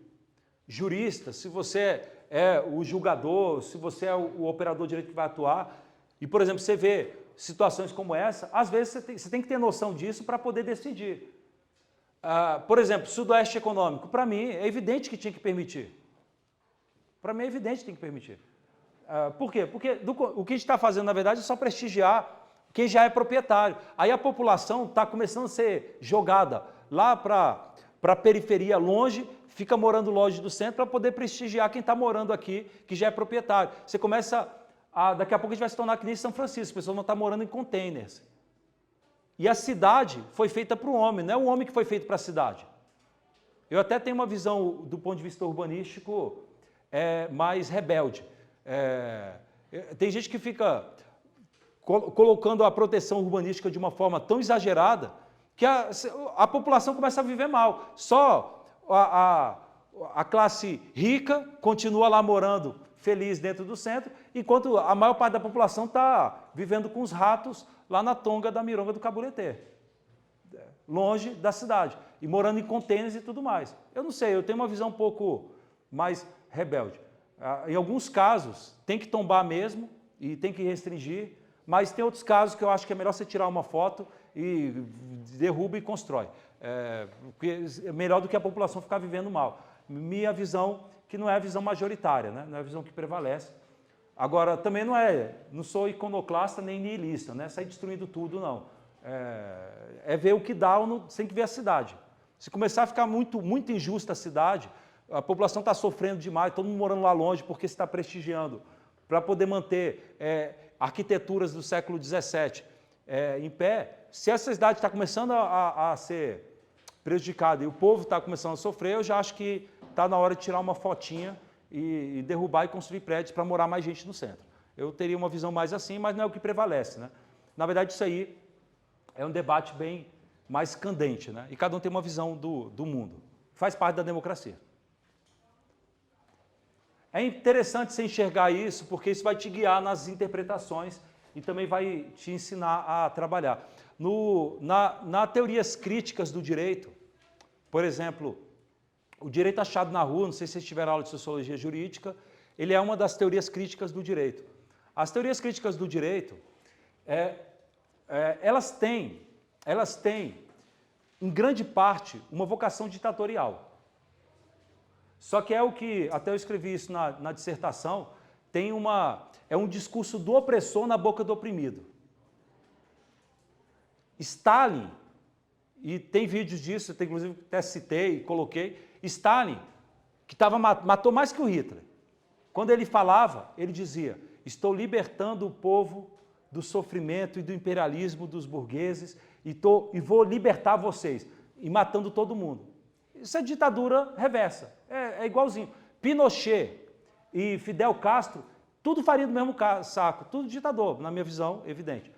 Speaker 1: jurista, se você é o julgador, se você é o operador de direito que vai atuar, e, por exemplo, você vê situações como essa, às vezes você tem que ter noção disso para poder decidir. Por exemplo, Sudoeste Econômico, para mim é evidente que tinha que permitir. Para mim é evidente que tem que permitir. Por quê? Porque o que a gente está fazendo, na verdade, é só prestigiar quem já é proprietário. Aí a população está começando a ser jogada lá para a periferia, longe, fica morando longe do centro para poder prestigiar quem está morando aqui, que já é proprietário. Você começa... daqui a pouco a gente vai se tornar que nem São Francisco, as pessoas vão estar morando em containers. E a cidade foi feita para o homem, não é o homem que foi feito para a cidade. Eu até tenho uma visão, do ponto de vista urbanístico, mais rebelde. Tem gente que fica colocando a proteção urbanística de uma forma tão exagerada que a população começa a viver mal. Só a classe rica continua lá morando feliz dentro do centro, enquanto a maior parte da população está vivendo com os ratos lá na tonga da Mironga do Caburetê, longe da cidade, e morando em contêineres e tudo mais. Eu não sei, eu tenho uma visão um pouco mais rebelde. Em alguns casos, tem que tombar mesmo e tem que restringir, mas tem outros casos que eu acho que é melhor você tirar uma foto e derruba e constrói. Porque é melhor do que a população ficar vivendo mal. Minha visão, que não é a visão majoritária, né? Não é a visão que prevalece. Agora, também não sou iconoclasta nem nihilista, né? Sair destruindo tudo, não. Ver o que dá, sem que ver a cidade. Se começar a ficar muito, muito injusta a cidade, a população está sofrendo demais, todo mundo morando lá longe porque se está prestigiando, para poder manter arquiteturas do século XVII em pé. Se essa cidade está começando a ser prejudicada e o povo está começando a sofrer, eu já acho que está na hora de tirar uma fotinha e derrubar e construir prédios para morar mais gente no centro. Eu teria uma visão mais assim, mas não é o que prevalece, né? Na verdade, isso aí é um debate bem mais candente, né? E cada um tem uma visão do mundo. Faz parte da democracia. É interessante você enxergar isso, porque isso vai te guiar nas interpretações e também vai te ensinar a trabalhar. Nas teorias críticas do direito, Por exemplo, o direito achado na rua, não sei se vocês tiveram aula de sociologia jurídica, ele é uma das teorias críticas do direito. As teorias críticas do direito, elas têm, em grande parte, uma vocação ditatorial. Só que é o que, até eu escrevi isso na dissertação, é um discurso do opressor na boca do oprimido. Stalin, e tem vídeos disso, eu inclusive até citei e coloquei, Stalin, que matou mais que o Hitler, quando ele falava, ele dizia, estou libertando o povo do sofrimento e do imperialismo dos burgueses e vou libertar vocês, e matando todo mundo. Isso é ditadura reversa, é igualzinho. Pinochet e Fidel Castro, tudo faria do mesmo saco, tudo ditador, na minha visão, evidente.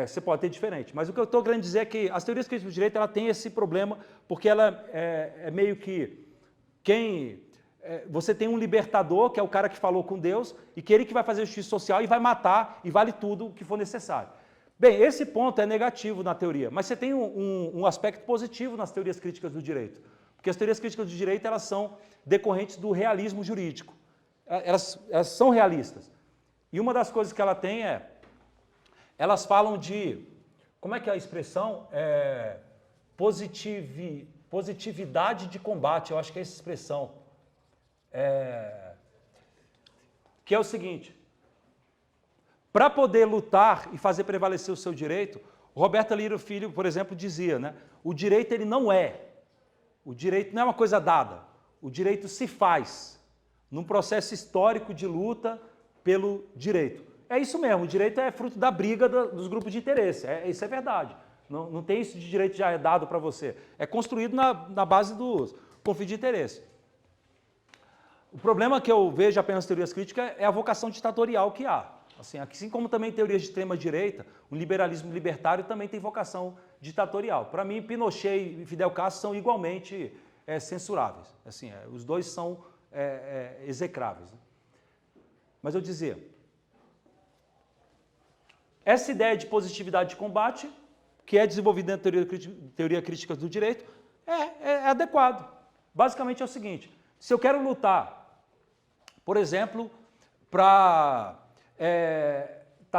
Speaker 1: Você pode ter diferente, mas o que eu estou querendo dizer é que as teorias críticas do direito ela tem esse problema, porque ela é meio que você tem um libertador, que é o cara que falou com Deus, e que ele que vai fazer justiça social e vai matar, e vale tudo o que for necessário. Bem, esse ponto é negativo na teoria, mas você tem um aspecto positivo nas teorias críticas do direito, porque as teorias críticas do direito elas são decorrentes do realismo jurídico. Elas são realistas. E uma das coisas que ela tem elas falam de, como é que é a expressão? Positividade de combate, eu acho que é essa expressão. Que é o seguinte, para poder lutar e fazer prevalecer o seu direito, Roberto Lira Filho, por exemplo, dizia, né, o direito o direito não é uma coisa dada, o direito se faz num processo histórico de luta pelo direito. É isso mesmo, o direito é fruto da briga dos grupos de interesse, isso é verdade. Não tem isso de direito já dado para você. É construído na base dos conflitos de interesse. O problema que eu vejo apenas nas teorias críticas é a vocação ditatorial que há. Assim como também teorias de extrema-direita, o liberalismo libertário também tem vocação ditatorial. Para mim, Pinochet e Fidel Castro são igualmente censuráveis. Os dois são execráveis. Mas eu dizia, essa ideia de positividade de combate, que é desenvolvida na teoria crítica do direito, é adequado. Basicamente é o seguinte, se eu quero lutar, por exemplo, está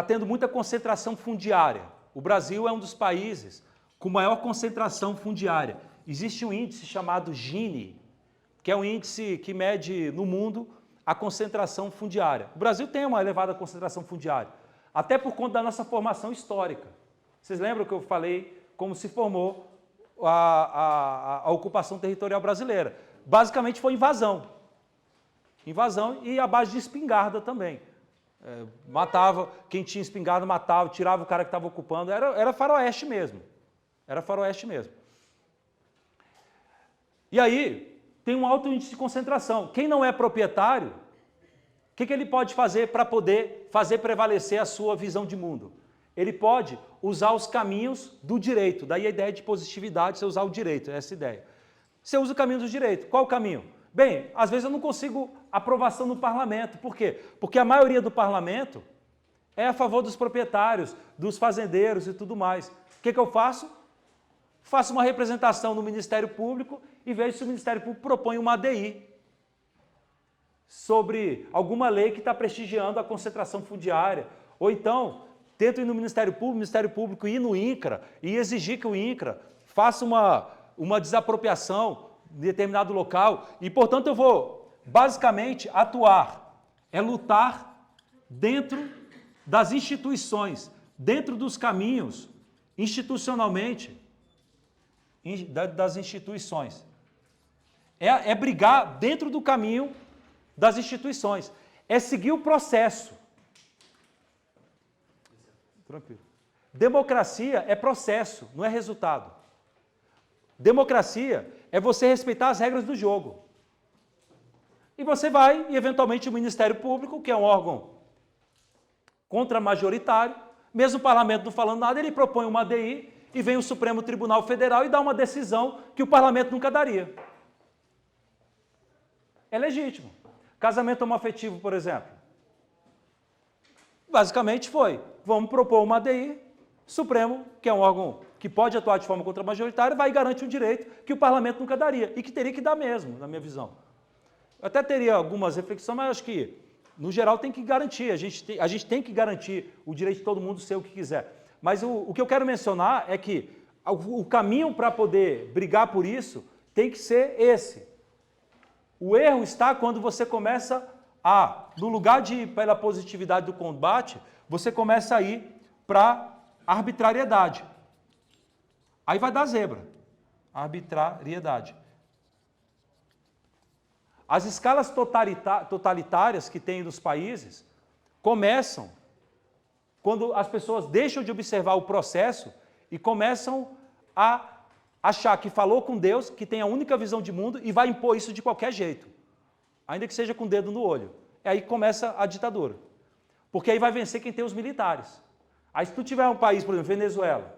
Speaker 1: tendo muita concentração fundiária. O Brasil é um dos países com maior concentração fundiária. Existe um índice chamado Gini, que é um índice que mede no mundo a concentração fundiária. O Brasil tem uma elevada concentração fundiária, até por conta da nossa formação histórica. Vocês lembram que eu falei como se formou a ocupação territorial brasileira? Basicamente foi invasão. Invasão e a base de espingarda também. Matava, quem tinha espingarda matava, tirava o cara que estava ocupando, era faroeste mesmo. Era faroeste mesmo. E aí, tem um alto índice de concentração. Quem não é proprietário, o que ele pode fazer para poder fazer prevalecer a sua visão de mundo? Ele pode usar os caminhos do direito. Daí a ideia de positividade, você usar o direito, essa ideia. Você usa o caminho do direito. Qual o caminho? Bem, às vezes eu não consigo aprovação no parlamento. Por quê? Porque a maioria do parlamento é a favor dos proprietários, dos fazendeiros e tudo mais. O que eu faço? Faço uma representação no Ministério Público e vejo se o Ministério Público propõe uma ADI sobre alguma lei que está prestigiando a concentração fundiária. Ou então, tento ir no Ministério Público ir no INCRA e exigir que o INCRA faça uma desapropriação em determinado local e, portanto, eu vou basicamente atuar, lutar dentro das instituições, dentro dos caminhos, institucionalmente, das instituições. Brigar dentro do caminho das instituições. É seguir o processo. Tranquilo. Democracia é processo, não é resultado. Democracia é você respeitar as regras do jogo. E você vai, e eventualmente o Ministério Público, que é um órgão contramajoritário, mesmo o parlamento não falando nada, ele propõe uma ADI e vem o Supremo Tribunal Federal e dá uma decisão que o parlamento nunca daria. É legítimo. Casamento homoafetivo, por exemplo. Basicamente foi, vamos propor uma ADI, Supremo, que é um órgão que pode atuar de forma contra-majoritária, vai e garante um direito que o parlamento nunca daria, e que teria que dar mesmo, na minha visão. Eu até teria algumas reflexões, mas acho que, no geral, tem que garantir. A gente tem que garantir o direito de todo mundo ser o que quiser. Mas o que eu quero mencionar é que o caminho para poder brigar por isso tem que ser esse. O erro está quando você começa no lugar de ir pela positividade do combate, você começa a ir para arbitrariedade. Aí vai dar zebra. Arbitrariedade. As escalas totalitárias que tem nos países começam quando as pessoas deixam de observar o processo e começam a achar que falou com Deus, que tem a única visão de mundo e vai impor isso de qualquer jeito, ainda que seja com o dedo no olho. E aí começa a ditadura. Porque aí vai vencer quem tem os militares. Aí se tu tiver um país, por exemplo, Venezuela.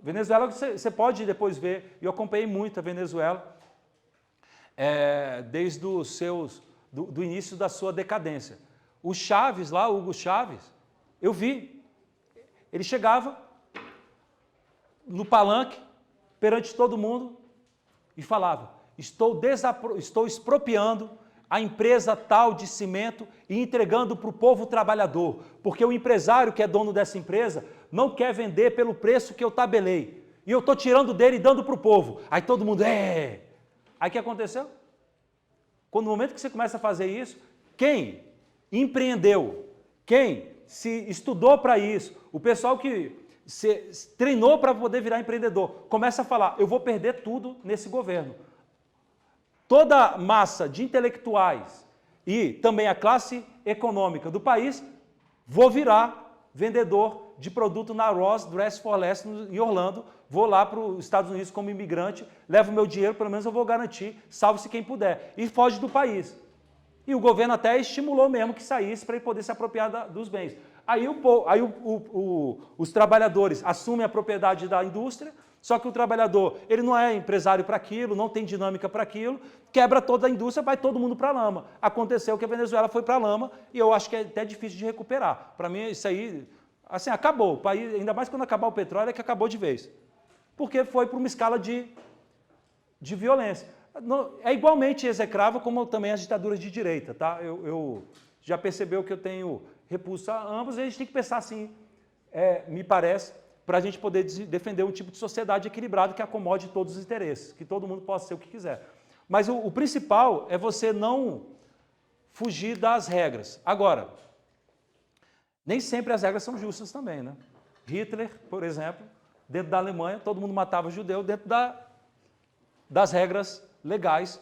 Speaker 1: Venezuela você pode depois ver, eu acompanhei muito a Venezuela, desde do início da sua decadência. O Chávez lá, o Hugo Chávez, eu vi, ele chegava no palanque, perante todo mundo, e falava, estou expropriando a empresa tal de cimento e entregando para o povo trabalhador, porque o empresário que é dono dessa empresa não quer vender pelo preço que eu tabelei, e eu estou tirando dele e dando para o povo. Aí todo mundo, Aí o que aconteceu? Quando no momento que você começa a fazer isso, quem empreendeu, quem se estudou para isso, o pessoal que se treinou para poder virar empreendedor, começa a falar, eu vou perder tudo nesse governo. Toda a massa de intelectuais e também a classe econômica do país, vou virar vendedor de produto na Ross Dress for Less em Orlando, vou lá para os Estados Unidos como imigrante, levo meu dinheiro, pelo menos eu vou garantir, salve-se quem puder, e foge do país. E o governo até estimulou mesmo que saísse para ele poder se apropriar dos bens. Aí, os trabalhadores assumem a propriedade da indústria, só que o trabalhador, ele não é empresário para aquilo, não tem dinâmica para aquilo, quebra toda a indústria, vai todo mundo para a lama. Aconteceu que a Venezuela foi para a lama e eu acho que é até difícil de recuperar. Para mim, isso aí, assim, acabou. O país, ainda mais quando acabar o petróleo, é que acabou de vez. Porque foi para uma escala de violência. É igualmente execrável como também as ditaduras de direita, tá? Eu já percebeu que eu tenho repulsa a ambos, e a gente tem que pensar assim, me parece, para a gente poder defender um tipo de sociedade equilibrado que acomode todos os interesses, que todo mundo possa ser o que quiser. Mas o principal é você não fugir das regras. Agora, nem sempre as regras são justas também, né? Hitler, por exemplo, dentro da Alemanha, todo mundo matava judeu dentro das regras legais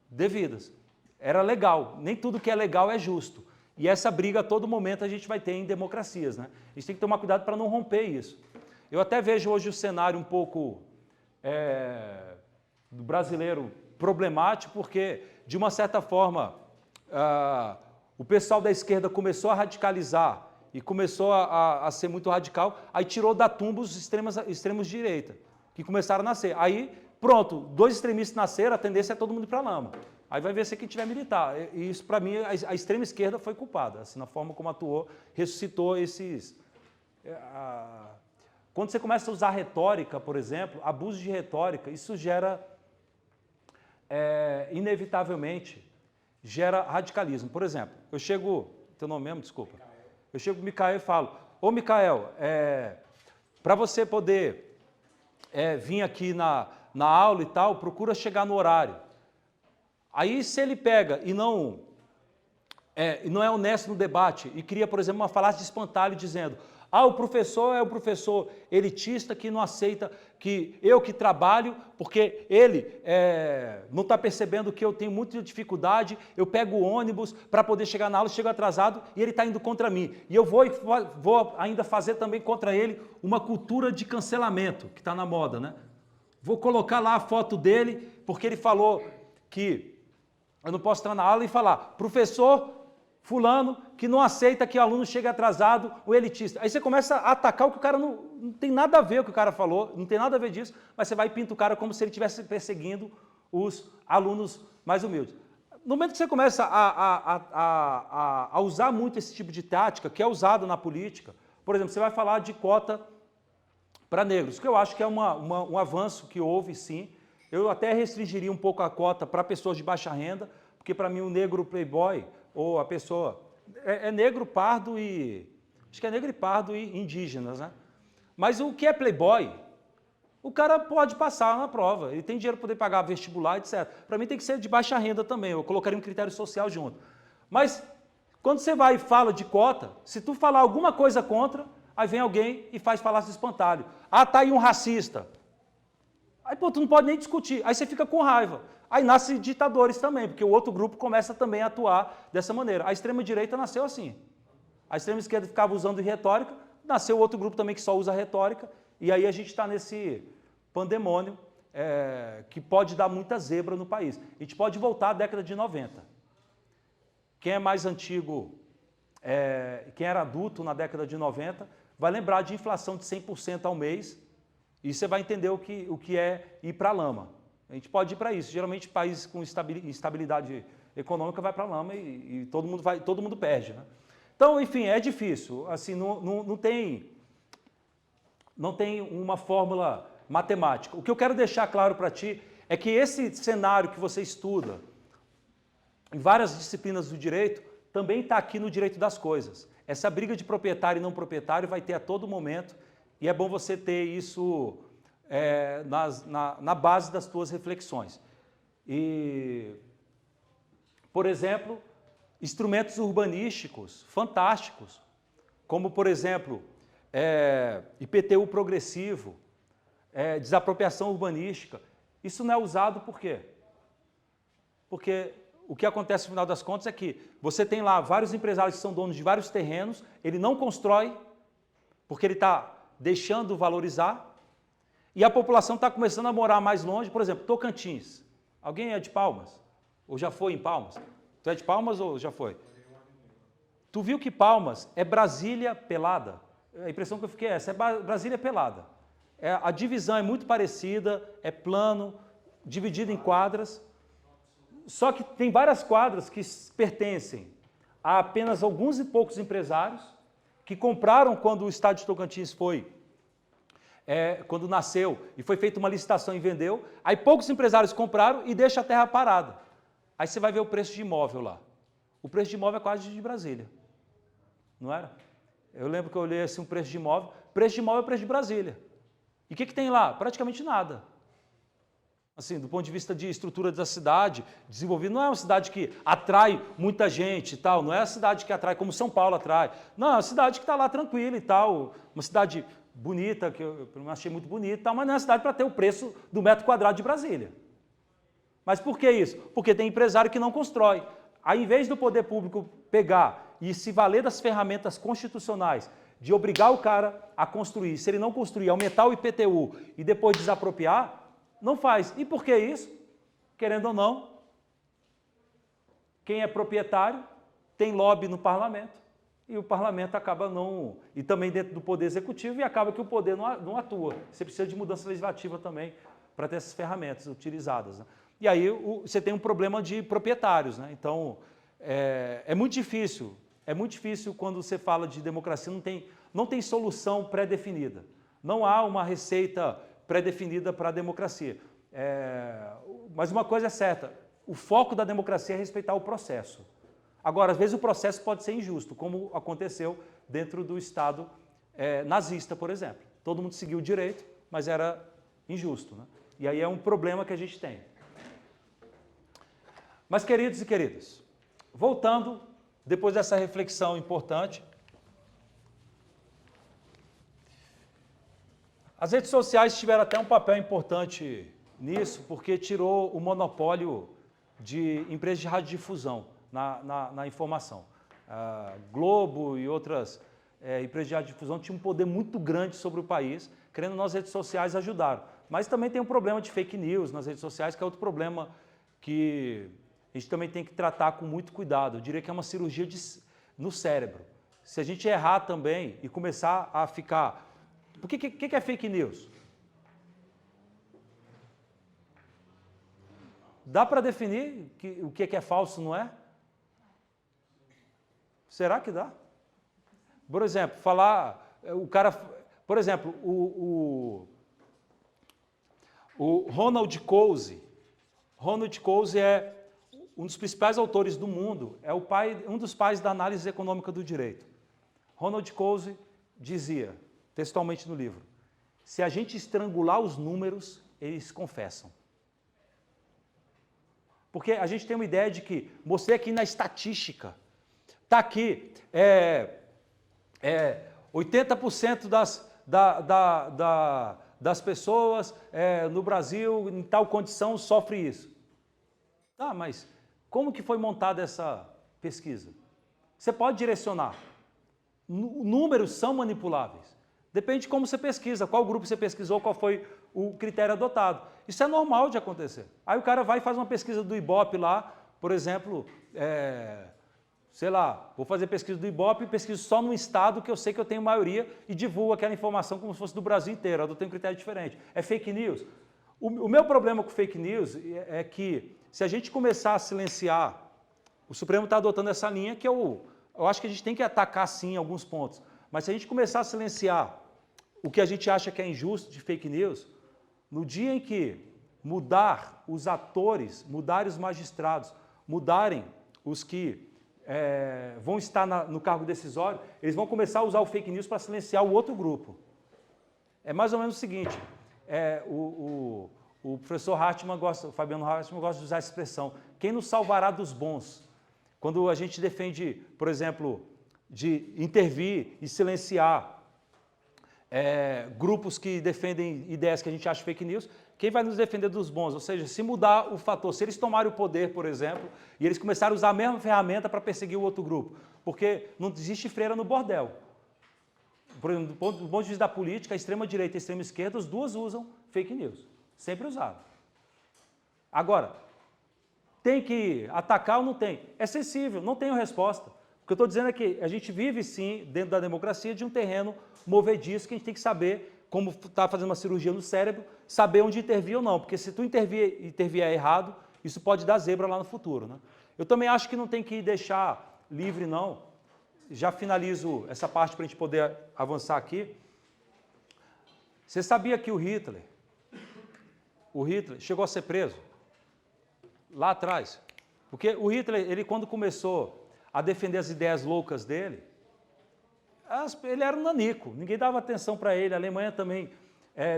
Speaker 1: devidas. Era legal. Nem tudo que é legal é justo. E essa briga a todo momento a gente vai ter em democracias, né? A gente tem que tomar cuidado para não romper isso. Eu até vejo hoje o cenário um pouco do brasileiro problemático, porque, de uma certa forma, o pessoal da esquerda começou a radicalizar e começou a ser muito radical, aí tirou da tumba os extremos de direita, que começaram a nascer. Aí, pronto, dois extremistas nasceram, a tendência é todo mundo ir para a lama. Aí vai ver se quem tiver militar. E isso, para mim, a extrema esquerda foi culpada, assim, na forma como atuou, ressuscitou esses... Quando você começa a usar retórica, por exemplo, abuso de retórica, isso gera, inevitavelmente, gera radicalismo. Por exemplo, eu chego... Teu nome mesmo? Desculpa. Eu chego para o Micael e falo, ô Micael, para você poder vir aqui na aula e tal, procura chegar no horário. Aí, se ele pega e não é honesto no debate e cria, por exemplo, uma falácia de espantalho dizendo o professor é o professor elitista que não aceita que eu que trabalho, porque ele não está percebendo que eu tenho muita dificuldade, eu pego o ônibus para poder chegar na aula, chego atrasado e ele está indo contra mim. E eu vou ainda fazer também contra ele uma cultura de cancelamento, que está na moda, né? Vou colocar lá a foto dele, porque ele falou que eu não posso entrar na aula e falar, professor fulano que não aceita que o aluno chegue atrasado, o elitista. Aí você começa a atacar o que o cara não tem nada a ver com o que o cara falou, não tem nada a ver disso, mas você vai e pinta o cara como se ele estivesse perseguindo os alunos mais humildes. No momento que você começa a usar muito esse tipo de tática, que é usado na política, por exemplo, você vai falar de cota para negros, que eu acho que é um avanço que houve, sim. Eu até restringiria um pouco a cota para pessoas de baixa renda, porque para mim o negro playboy, ou a pessoa, é negro, pardo e... acho que é negro e pardo e indígenas, né? Mas o que é playboy, o cara pode passar na prova, ele tem dinheiro para poder pagar vestibular, etc. Para mim tem que ser de baixa renda também, eu colocaria um critério social junto. Mas quando você vai e fala de cota, se tu falar alguma coisa contra, aí vem alguém e faz falácia de espantalho. Ah, tá aí um racista. Aí, pô, tu não pode nem discutir. Aí você fica com raiva. Aí nascem ditadores também, porque o outro grupo começa também a atuar dessa maneira. A extrema-direita nasceu assim. A extrema-esquerda ficava usando retórica, nasceu outro grupo também que só usa retórica, e aí a gente está nesse pandemônio que pode dar muita zebra no país. A gente pode voltar à década de 90. Quem é mais antigo, quem era adulto na década de 90, vai lembrar de inflação de 100% ao mês, e você vai entender o que é ir para a lama. A gente pode ir para isso. Geralmente, país com instabilidade econômica vai para a lama e todo mundo perde, né? Então, enfim, é difícil. Assim, não tem uma fórmula matemática. O que eu quero deixar claro para ti é que esse cenário que você estuda em várias disciplinas do direito também está aqui no direito das coisas. Essa briga de proprietário e não proprietário vai ter a todo momento e é bom você ter isso na base das tuas reflexões. E, por exemplo, instrumentos urbanísticos fantásticos, como, por exemplo, IPTU progressivo, desapropriação urbanística. Isso não é usado por quê? Porque o que acontece no final das contas é que você tem lá vários empresários que são donos de vários terrenos, ele não constrói, porque ele está deixando valorizar, e a população está começando a morar mais longe. Por exemplo, Tocantins. Alguém é de Palmas? Ou já foi em Palmas? Tu é de Palmas ou já foi? Tu viu que Palmas é Brasília pelada? A impressão que eu fiquei é essa, é Brasília pelada. A divisão é muito parecida, é plano, dividido em quadras, só que tem várias quadras que pertencem a apenas alguns e poucos empresários que compraram quando o estádio de Tocantins quando nasceu e foi feita uma licitação e vendeu, aí poucos empresários compraram e deixam a terra parada. Aí você vai ver o preço de imóvel lá. O preço de imóvel é quase de Brasília, não era? Eu lembro que eu olhei assim um preço de imóvel é o preço de Brasília. E o que tem lá? Praticamente nada. Assim, do ponto de vista de estrutura da cidade, desenvolvida, não é uma cidade que atrai muita gente e tal, não é a cidade que atrai como São Paulo atrai. Não, é uma cidade que está lá tranquila e tal, uma cidade bonita, que eu achei muito bonita e tal, mas não é uma cidade para ter o preço do metro quadrado de Brasília. Mas por que isso? Porque tem empresário que não constrói. Aí, em vez do poder público pegar e se valer das ferramentas constitucionais de obrigar o cara a construir, se ele não construir, aumentar o IPTU e depois desapropriar, não faz. E por que isso? Querendo ou não, quem é proprietário tem lobby no parlamento e o parlamento acaba não... E também dentro do poder executivo e acaba que o poder não atua. Você precisa de mudança legislativa também para ter essas ferramentas utilizadas, né? E aí você tem um problema de proprietários, né? Então, é muito difícil quando você fala de democracia, não tem solução pré-definida. Não há uma receita pré-definida para a democracia. Mas uma coisa é certa, o foco da democracia é respeitar o processo. Agora, às vezes o processo pode ser injusto, como aconteceu dentro do Estado nazista, por exemplo. Todo mundo seguiu o direito, mas era injusto, né? E aí é um problema que a gente tem. Mas, queridos e queridas, voltando, depois dessa reflexão importante, as redes sociais tiveram até um papel importante nisso, porque tirou o monopólio de empresas de radiodifusão na informação. A Globo e outras empresas de radiodifusão tinham um poder muito grande sobre o país, querendo nas redes sociais ajudaram. Mas também tem um problema de fake news nas redes sociais, que é outro problema que a gente também tem que tratar com muito cuidado. Eu diria que é uma cirurgia no cérebro. Se a gente errar também e começar a ficar... O que é fake news? Dá para definir o que é falso, não é? Será que dá? Por exemplo, Por exemplo, o Ronald Coase é um dos principais autores do mundo, é um dos pais da análise econômica do direito. Ronald Coase dizia, textualmente no livro, se a gente estrangular os números, eles confessam. Porque a gente tem uma ideia de que, mostrei aqui na estatística, está aqui, 80% das pessoas no Brasil, em tal condição, sofre isso. Tá, mas como que foi montada essa pesquisa? Você pode direcionar. Números são manipuláveis. Depende de como você pesquisa, qual grupo você pesquisou, qual foi o critério adotado. Isso é normal de acontecer. Aí o cara vai e faz uma pesquisa do Ibope lá, por exemplo, sei lá, vou fazer pesquisa do Ibope e pesquiso só num estado que eu sei que eu tenho maioria e divulgo aquela informação como se fosse do Brasil inteiro, eu tenho um critério diferente. É fake news. O meu problema com fake news é que se a gente começar a silenciar, o Supremo está adotando essa linha que eu acho que a gente tem que atacar sim em alguns pontos, mas se a gente começar a silenciar o que a gente acha que é injusto de fake news, no dia em que mudar os atores, mudarem os magistrados, mudarem os que vão estar no cargo decisório, eles vão começar a usar o fake news para silenciar o outro grupo. É mais ou menos o seguinte, o professor Hartmann o Fabiano Hartmann gosta de usar essa expressão, quem nos salvará dos bons? Quando a gente defende, por exemplo, de intervir e silenciar grupos que defendem ideias que a gente acha fake news, quem vai nos defender dos bons? Ou seja, se mudar o fator, se eles tomarem o poder, por exemplo, e eles começarem a usar a mesma ferramenta para perseguir o outro grupo, porque não existe freira no bordel. Por exemplo, do ponto de vista da política, a extrema-direita e a extrema-esquerda, as duas usam fake news. Sempre usaram. Agora, tem que atacar ou não tem? É sensível, não tenho resposta. O que eu estou dizendo é que a gente vive, sim, dentro da democracia, de um terreno movediço que a gente tem que saber, como está fazendo uma cirurgia no cérebro, saber onde intervir ou não. Porque se tu intervir errado, isso pode dar zebra lá no futuro. Né? Eu também acho que não tem que deixar livre, não. Já finalizo essa parte para a gente poder avançar aqui. Você sabia que o Hitler chegou a ser preso? Lá atrás. Porque o Hitler, ele quando começou a defender as ideias loucas dele, ele era um nanico, ninguém dava atenção para ele, a Alemanha também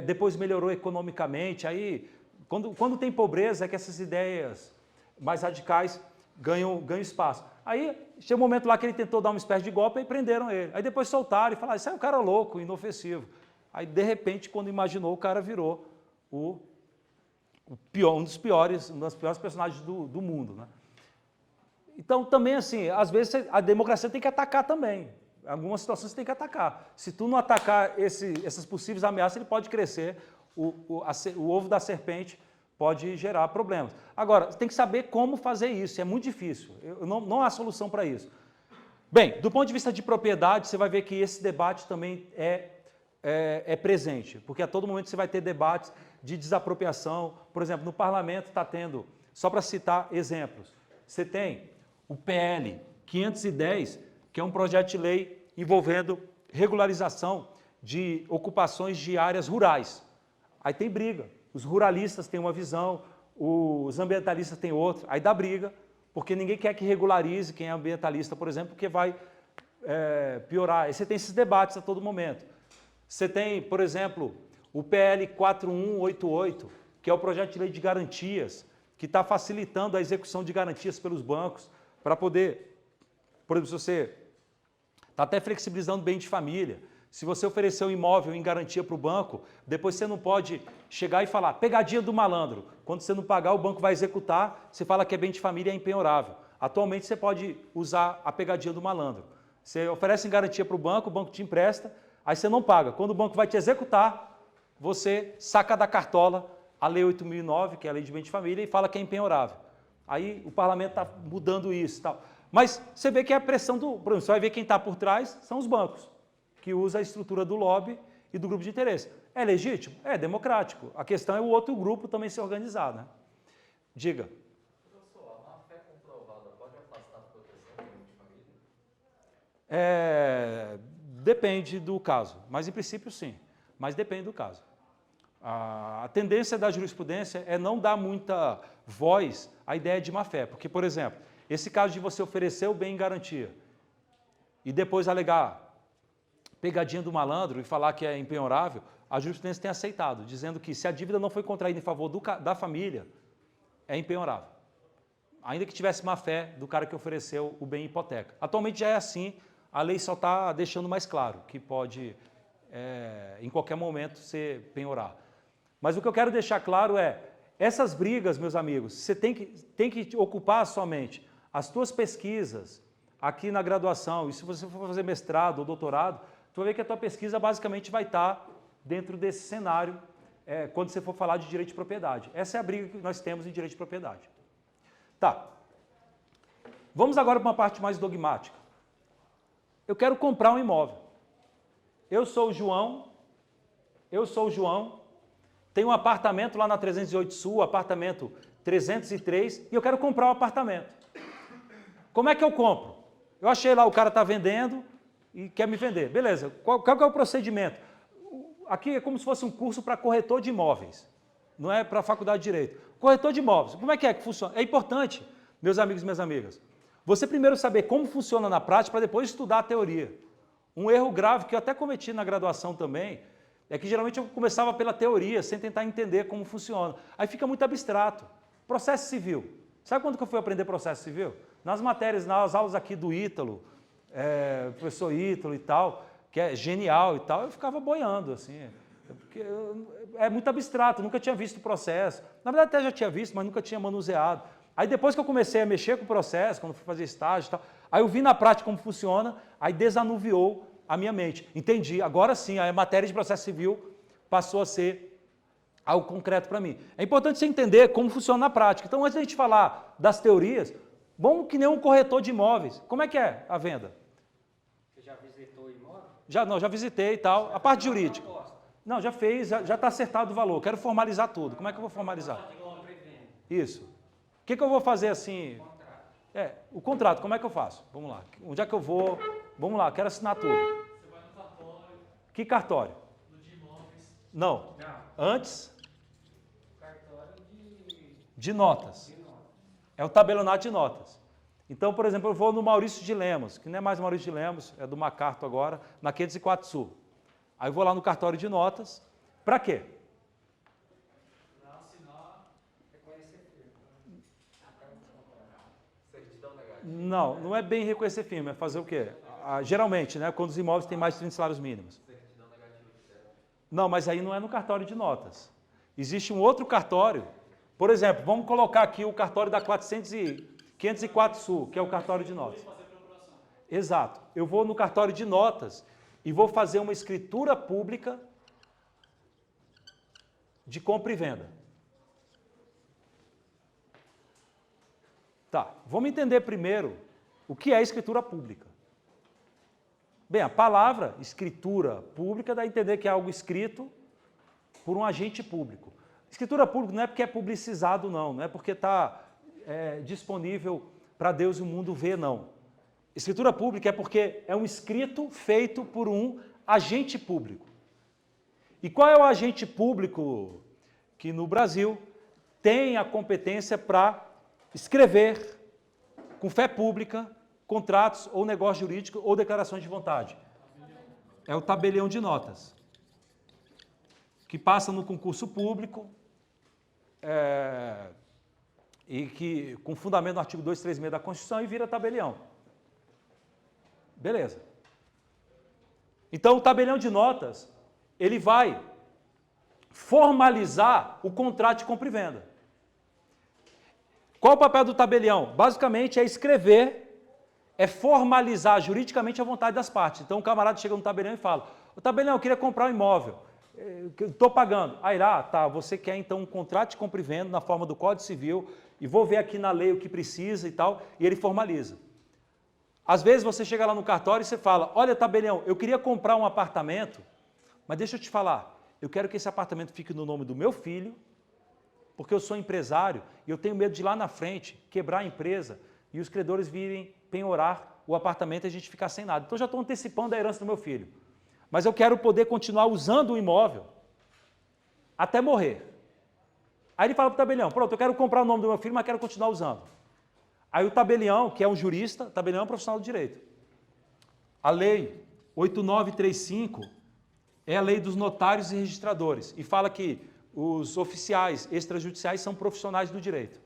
Speaker 1: depois melhorou economicamente, aí quando tem pobreza é que essas ideias mais radicais ganham espaço. Aí chegou um momento lá que ele tentou dar uma espécie de golpe e prenderam ele. Aí depois soltaram e falaram, isso é um cara louco, inofensivo. Aí de repente, quando imaginou, o cara virou um dos piores personagens do mundo. Né? Então também assim, às vezes a democracia tem que atacar também. Em algumas situações você tem que atacar. Se tu não atacar essas possíveis ameaças, ele pode crescer, o ovo da serpente pode gerar problemas. Agora, você tem que saber como fazer isso, é muito difícil, não há solução para isso. Bem, do ponto de vista de propriedade, você vai ver que esse debate também é presente, porque a todo momento você vai ter debates de desapropriação. Por exemplo, no parlamento está tendo, só para citar exemplos, você tem o PL 510, que é um projeto de lei envolvendo regularização de ocupações de áreas rurais. Aí tem briga. Os ruralistas têm uma visão, os ambientalistas têm outra. Aí dá briga, porque ninguém quer que regularize quem é ambientalista, por exemplo, porque vai piorar. Aí você tem esses debates a todo momento. Você tem, por exemplo, o PL 4188, que é o projeto de lei de garantias, que está facilitando a execução de garantias pelos bancos, para poder, por exemplo, se você está até flexibilizando bem de família. Se você oferecer um imóvel em garantia para o banco, depois você não pode chegar e falar, pegadinha do malandro. Quando você não pagar, o banco vai executar, você fala que é bem de família e é impenhorável. Atualmente você pode usar a pegadinha do malandro. Você oferece em garantia para o banco te empresta, aí você não paga. Quando o banco vai te executar, você saca da cartola a Lei 8.009, que é a Lei de Bem de Família, e fala que é impenhorável. Aí o parlamento está mudando isso e tal. Mas você vê que a pressão por exemplo, você vai ver quem está por trás são os bancos, que usa a estrutura do lobby e do grupo de interesse. É legítimo? É democrático. A questão é o outro grupo também se organizar, né? Diga.
Speaker 3: Professor, a má-fé comprovada pode afastar a proteção do grupo de família?
Speaker 1: Depende do caso, mas em princípio sim, mas depende do caso. A tendência da jurisprudência é não dar muita voz à ideia de má-fé, porque, por exemplo, esse caso de você oferecer o bem em garantia e depois alegar pegadinha do malandro e falar que é impenhorável, a jurisprudência tem aceitado, dizendo que se a dívida não foi contraída em favor da família, é impenhorável. Ainda que tivesse má-fé do cara que ofereceu o bem em hipoteca. Atualmente já é assim, a lei só está deixando mais claro que pode, em qualquer momento, ser penhorar. Mas o que eu quero deixar claro é, essas brigas, meus amigos, você tem que ocupar a sua mente. As tuas pesquisas aqui na graduação, e se você for fazer mestrado ou doutorado, tu vai ver que a tua pesquisa basicamente vai estar dentro desse cenário quando você for falar de direito de propriedade. Essa é a briga que nós temos em direito de propriedade. Tá. Vamos agora para uma parte mais dogmática. Eu quero comprar um imóvel. Eu sou o João, tenho um apartamento lá na 308 Sul, apartamento 303, e eu quero comprar um apartamento. Como é que eu compro? Eu achei lá, o cara está vendendo e quer me vender. Beleza, qual que é o procedimento? Aqui é como se fosse um curso para corretor de imóveis, não é para a faculdade de Direito. Corretor de imóveis, como é que funciona? É importante, meus amigos e minhas amigas, você primeiro saber como funciona na prática para depois estudar a teoria. Um erro grave que eu até cometi na graduação também, é que geralmente eu começava pela teoria, sem tentar entender como funciona. Aí fica muito abstrato. Processo civil. Sabe quando que eu fui aprender processo civil? Nas matérias, nas aulas aqui do Ítalo, professor Ítalo e tal, que é genial e tal, eu ficava boiando, assim. Porque é muito abstrato, nunca tinha visto o processo. Na verdade até já tinha visto, mas nunca tinha manuseado. Aí depois que eu comecei a mexer com o processo, quando fui fazer estágio e tal, aí eu vi na prática como funciona, aí desanuviou a minha mente. Entendi, agora sim, a matéria de processo civil passou a ser algo concreto para mim. É importante você entender como funciona na prática. Então, antes da gente falar das teorias, vamos que nem um corretor de imóveis. Como é que é a venda?
Speaker 5: Você já visitou o imóvel?
Speaker 1: Já visitei e tal. A parte jurídica. Não, já fez, já está acertado o valor. Quero formalizar tudo. Como é que eu vou formalizar? Isso. O que eu vou fazer assim? O contrato, como é que eu faço? Vamos lá. Onde é que eu vou? Vamos lá, quero assinar tudo.
Speaker 2: Você vai no cartório,
Speaker 1: Que cartório?
Speaker 2: no de imóveis.
Speaker 1: Não. Antes
Speaker 5: Cartório
Speaker 1: de notas. É o tabelionato de notas. Então, por exemplo, eu vou no Maurício de Lemos, que não é mais Maurício de Lemos, é do Macarto agora, na 504 Sul. Aí eu vou lá no cartório de notas. Para quê?
Speaker 2: Para assinar.
Speaker 5: reconhecer firme.
Speaker 3: Certidão negativa.
Speaker 1: Não é bem reconhecer firme, é fazer o quê? Geralmente, né, quando os imóveis têm mais de 30 salários mínimos.
Speaker 3: Certidão negativa de zero.
Speaker 1: Não, mas aí não é no cartório de notas. Existe um outro cartório. Por exemplo, vamos colocar aqui o cartório da 504 Sul, que é o cartório de notas. Exato. Eu vou no cartório de notas e vou fazer uma escritura pública de compra e venda. Tá, vamos entender primeiro o que é escritura pública. Bem, a palavra escritura pública dá a entender que é algo escrito por um agente público. Escritura pública não é porque é publicizado, não é porque está disponível para Deus e o mundo ver, não. Escritura pública é porque é um escrito feito por um agente público. E qual é o agente público que no Brasil tem a competência para escrever com fé pública contratos ou negócio jurídico ou declarações de vontade? É o tabelião de notas, que passa no concurso público e que com fundamento no artigo 236 da Constituição e vira tabelião. Beleza. Então o tabelião de notas, ele vai formalizar o contrato de compra e venda. Qual o papel do tabelião? Basicamente é escrever, é formalizar juridicamente a vontade das partes. Então o camarada chega no tabelião e fala: o tabelião, eu queria comprar um imóvel, estou pagando. Aí lá, tá, você quer então um contrato de compra e venda na forma do Código Civil e vou ver aqui na lei o que precisa e tal, e ele formaliza. Às vezes você chega lá no cartório e você fala: olha, tabelião, eu queria comprar um apartamento, mas deixa eu te falar, eu quero que esse apartamento fique no nome do meu filho, porque eu sou empresário e eu tenho medo de lá na frente quebrar a empresa e os credores virem penhorar o apartamento e a gente ficar sem nada. Então, eu já estou antecipando a herança do meu filho. Mas eu quero poder continuar usando o imóvel até morrer. Aí ele fala para o tabelião, pronto, eu quero comprar o nome do meu filho, mas quero continuar usando. Aí o tabelião, que é um jurista, tabelião é um profissional do direito. A lei 8935 é a lei dos notários e registradores e fala que os oficiais extrajudiciais são profissionais do direito.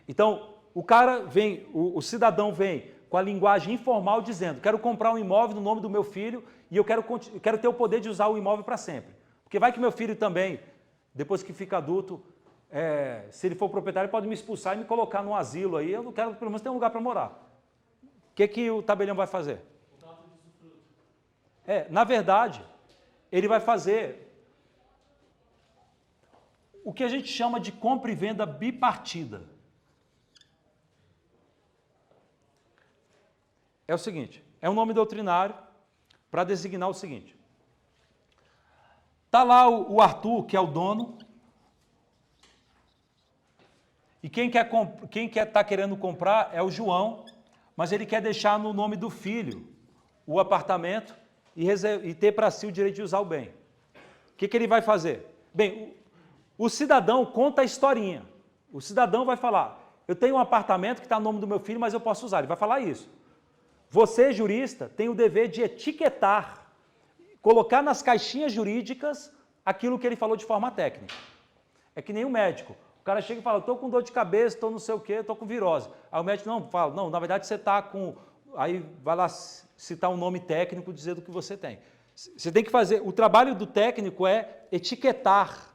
Speaker 1: Então, o cara vem, o cidadão vem com a linguagem informal dizendo, quero comprar um imóvel no nome do meu filho e eu quero ter o poder de usar o imóvel para sempre. Porque vai que meu filho também, depois que fica adulto, se ele for proprietário, ele pode me expulsar e me colocar num asilo aí, eu não quero pelo menos ter um lugar para morar. O que o tabelião vai fazer? Na verdade, ele vai fazer o que a gente chama de compra e venda bipartida. É o seguinte, é um nome doutrinário para designar o seguinte. Está lá o Arthur, que é o dono, e quem está querendo comprar é o João, mas ele quer deixar no nome do filho o apartamento e ter para si o direito de usar o bem. O que ele vai fazer? Bem, o cidadão conta a historinha. O cidadão vai falar, eu tenho um apartamento que está no nome do meu filho, mas eu posso usar. Ele vai falar isso. Você, jurista, tem o dever de etiquetar, colocar nas caixinhas jurídicas aquilo que ele falou de forma técnica. É que nem o médico. O cara chega e fala, estou com dor de cabeça, estou não sei o quê, estou com virose. Aí o médico fala, não, na verdade você está com... Aí vai lá citar um nome técnico dizendo o que você tem. Você tem que fazer... O trabalho do técnico é etiquetar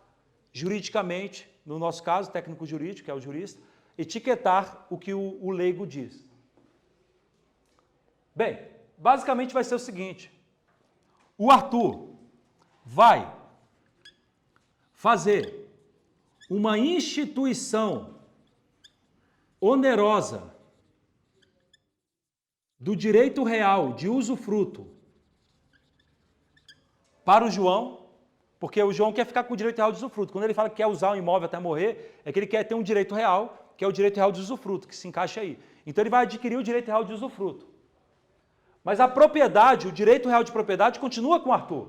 Speaker 1: juridicamente, no nosso caso, técnico jurídico, que é o jurista, etiquetar o que o leigo diz. Bem, basicamente vai ser o seguinte, o Arthur vai fazer uma instituição onerosa do direito real de usufruto para o João, porque o João quer ficar com o direito real de usufruto. Quando ele fala que quer usar o imóvel até morrer, é que ele quer ter um direito real, que é o direito real de usufruto, que se encaixa aí. Então ele vai adquirir o direito real de usufruto. Mas a propriedade, o direito real de propriedade, continua com o Arthur.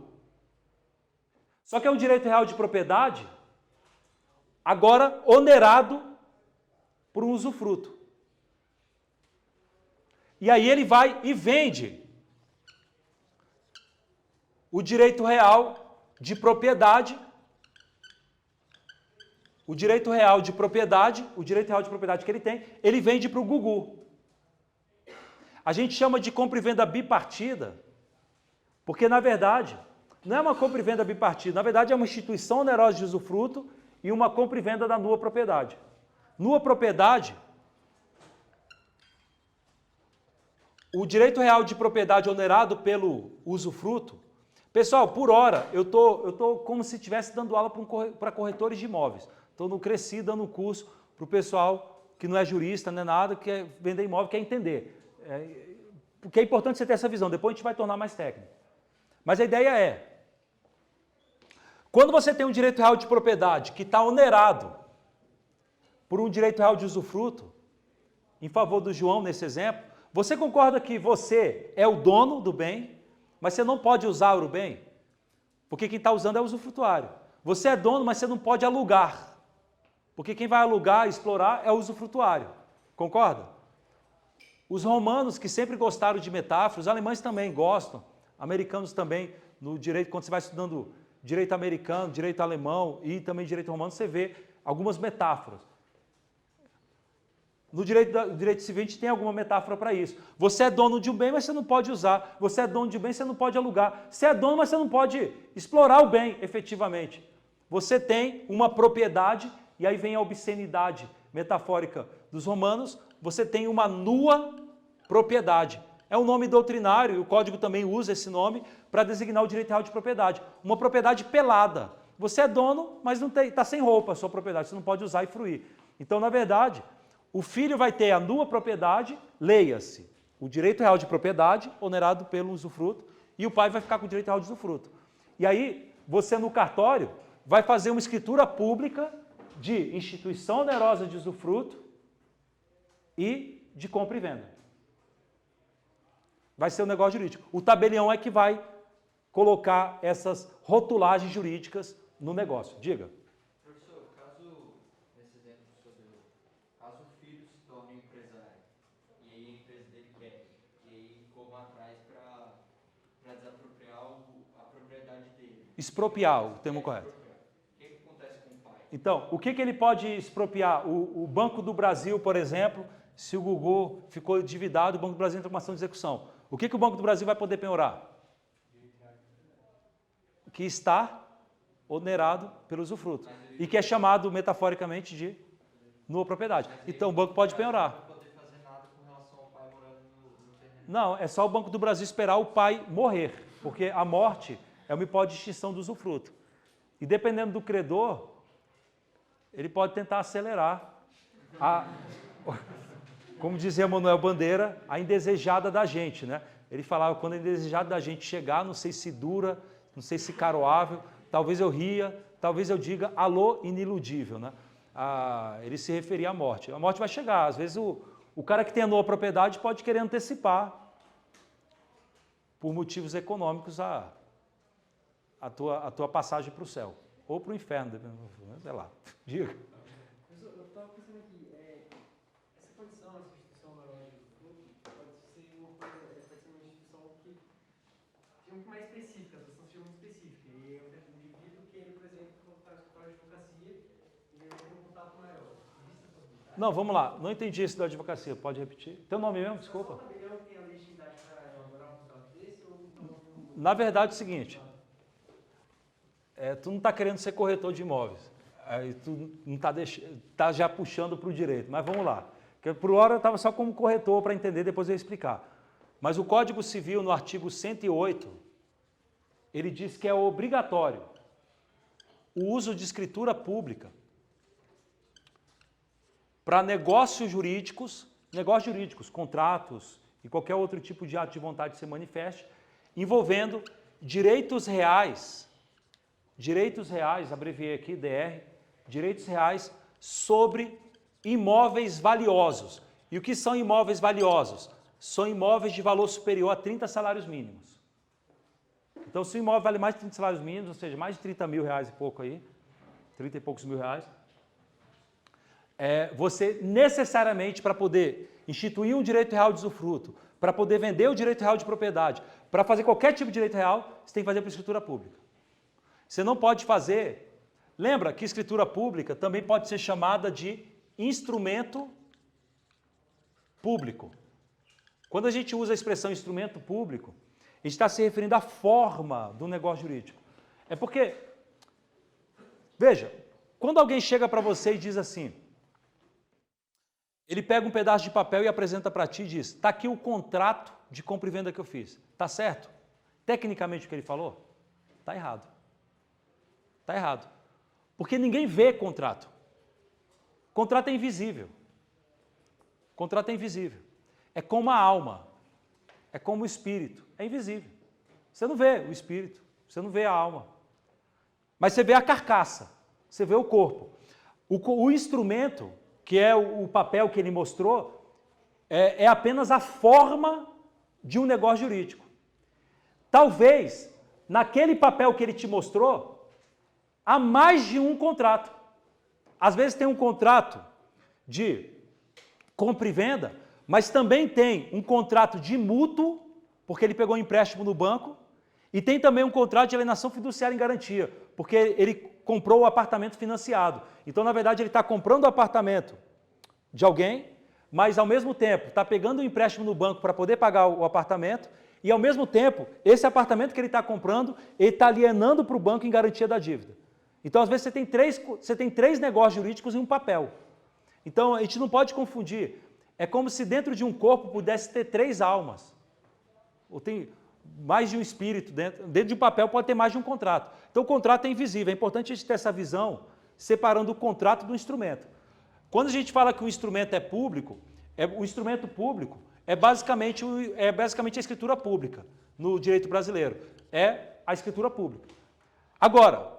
Speaker 1: Só que é um direito real de propriedade, agora onerado por um usufruto. E aí ele vai e vende o direito real de propriedade, o direito real de propriedade que ele tem, ele vende para o Gugu. A gente chama de compra e venda bipartida, porque, na verdade, não é uma compra e venda bipartida, na verdade é uma instituição onerosa de usufruto e uma compra e venda da nua propriedade. Nua propriedade, o direito real de propriedade onerado pelo usufruto, pessoal, por hora, eu tô como se estivesse dando aula para corretores de imóveis. Estou no Cresci dando um curso para o pessoal que não é jurista, não é nada, que quer vender imóvel, quer entender. Porque é importante você ter essa visão, depois a gente vai tornar mais técnico. Mas a ideia é, quando você tem um direito real de propriedade que está onerado por um direito real de usufruto, em favor do João nesse exemplo, você concorda que você é o dono do bem, mas você não pode usar o bem? Porque quem está usando é o usufrutuário. Você é dono, mas você não pode alugar. Porque quem vai alugar e explorar é o usufrutuário. Concorda? Os romanos, que sempre gostaram de metáforas, os alemães também gostam, americanos também, no direito, quando você vai estudando direito americano, direito alemão e também direito romano, você vê algumas metáforas. No direito civil a gente tem alguma metáfora para isso. Você é dono de um bem, mas você não pode usar. Você é dono de um bem, você não pode alugar. Você é dono, mas você não pode explorar o bem, efetivamente. Você tem uma propriedade, e aí vem a obscenidade metafórica dos romanos, você tem uma nua propriedade. É um nome doutrinário, e o Código também usa esse nome para designar o direito real de propriedade. Uma propriedade pelada. Você é dono, mas está sem roupa a sua propriedade, você não pode usar e fruir. Então, na verdade, o filho vai ter a nua propriedade, leia-se, o direito real de propriedade, onerado pelo usufruto, e o pai vai ficar com o direito real de usufruto. E aí, você no cartório vai fazer uma escritura pública de instituição onerosa de usufruto e de compra e venda. Vai ser um negócio jurídico. O tabelião é que vai colocar essas rotulagens jurídicas no negócio. Diga.
Speaker 3: Professor, nesse exemplo caso o filho se torne empresário, e aí a empresa dele quebra, e aí corram atrás para desapropriar a propriedade dele.
Speaker 1: Expropriar, o termo correto.
Speaker 3: O que acontece com o pai?
Speaker 1: Então, o que ele pode expropriar? O Banco do Brasil, por exemplo, se o Gugu ficou endividado, o Banco do Brasil entra com uma ação de execução. O que o Banco do Brasil vai poder penhorar? Que está onerado pelo usufruto. E que é chamado, metaforicamente, de nua propriedade. Então, o banco pode penhorar.
Speaker 3: Não vai poder fazer nada com relação ao pai morando no terreno.
Speaker 1: Não, é só o Banco do Brasil esperar o pai morrer. Porque a morte é uma hipótese de extinção do usufruto. E dependendo do credor, ele pode tentar acelerar como dizia Manuel Bandeira, a indesejada da gente, né? Ele falava, quando a indesejada da gente chegar, não sei se dura, não sei se caroável, talvez eu ria, talvez eu diga alô iniludível, né? Ele se referia à morte. A morte vai chegar, às vezes o cara que tem a nova propriedade pode querer antecipar, por motivos econômicos, a tua passagem para o céu, ou para o inferno, sei lá, diga.
Speaker 2: Eu estava pensando aqui, essa condição, essa instituição da loja do fruto, pode ser uma instituição que seja muito mais específica, as ações sejam muito específicas. E eu tenho um indivíduo que ele, por exemplo, está no escritório de advocacia e ele tem um contato maior. Existe essa possibilidade?
Speaker 1: Não, vamos lá, não entendi isso da advocacia, pode repetir? Teu nome mesmo, desculpa.
Speaker 2: Só o tabelião tem a legitimidade para elaborar um contrato desse ou não?
Speaker 1: Na verdade é o seguinte, tu não está querendo ser corretor de imóveis, aí tu não está já puxando para o direito, mas vamos lá. Porque por hora eu estava só como corretor para entender, depois eu ia explicar. Mas o Código Civil, no artigo 108, ele diz que é obrigatório o uso de escritura pública para negócios jurídicos, contratos e qualquer outro tipo de ato de vontade que se manifeste, envolvendo direitos reais, abreviei aqui, DR, direitos reais sobre imóveis valiosos. E o que são imóveis valiosos? São imóveis de valor superior a 30 salários mínimos. Então, se o imóvel vale mais de 30 salários mínimos, ou seja, mais de 30 mil reais e pouco aí, 30 e poucos mil reais, você necessariamente, para poder instituir um direito real de usufruto, para poder vender o direito real de propriedade, para fazer qualquer tipo de direito real, você tem que fazer por escritura pública. Você não pode fazer... Lembra que escritura pública também pode ser chamada de instrumento público. Quando a gente usa a expressão instrumento público, a gente está se referindo à forma do negócio jurídico. É porque, veja, quando alguém chega para você e diz assim, ele pega um pedaço de papel e apresenta para ti e diz, está aqui o contrato de compra e venda que eu fiz. Está certo? Tecnicamente o que ele falou? Está errado. Está errado. Porque ninguém vê contrato. Contrato é invisível. Contrato é invisível. É como a alma. É como o espírito. É invisível. Você não vê o espírito. Você não vê a alma. Mas você vê a carcaça. Você vê o corpo. O instrumento, que é o papel que ele mostrou, é apenas a forma de um negócio jurídico. Talvez, naquele papel que ele te mostrou, há mais de um contrato. Às vezes tem um contrato de compra e venda, mas também tem um contrato de mútuo, porque ele pegou um empréstimo no banco, e tem também um contrato de alienação fiduciária em garantia, porque ele comprou o apartamento financiado. Então, na verdade, ele está comprando o apartamento de alguém, mas ao mesmo tempo está pegando um empréstimo no banco para poder pagar o apartamento, e ao mesmo tempo, esse apartamento que ele está comprando, ele está alienando para o banco em garantia da dívida. Então, às vezes, você tem três negócios jurídicos em um papel. Então, a gente não pode confundir. É como se dentro de um corpo pudesse ter três almas. Ou tem mais de um espírito. Dentro de um papel pode ter mais de um contrato. Então, o contrato é invisível. É importante a gente ter essa visão, separando o contrato do instrumento. Quando a gente fala que o instrumento é público, o instrumento público é basicamente a escritura pública no direito brasileiro. É a escritura pública. Agora,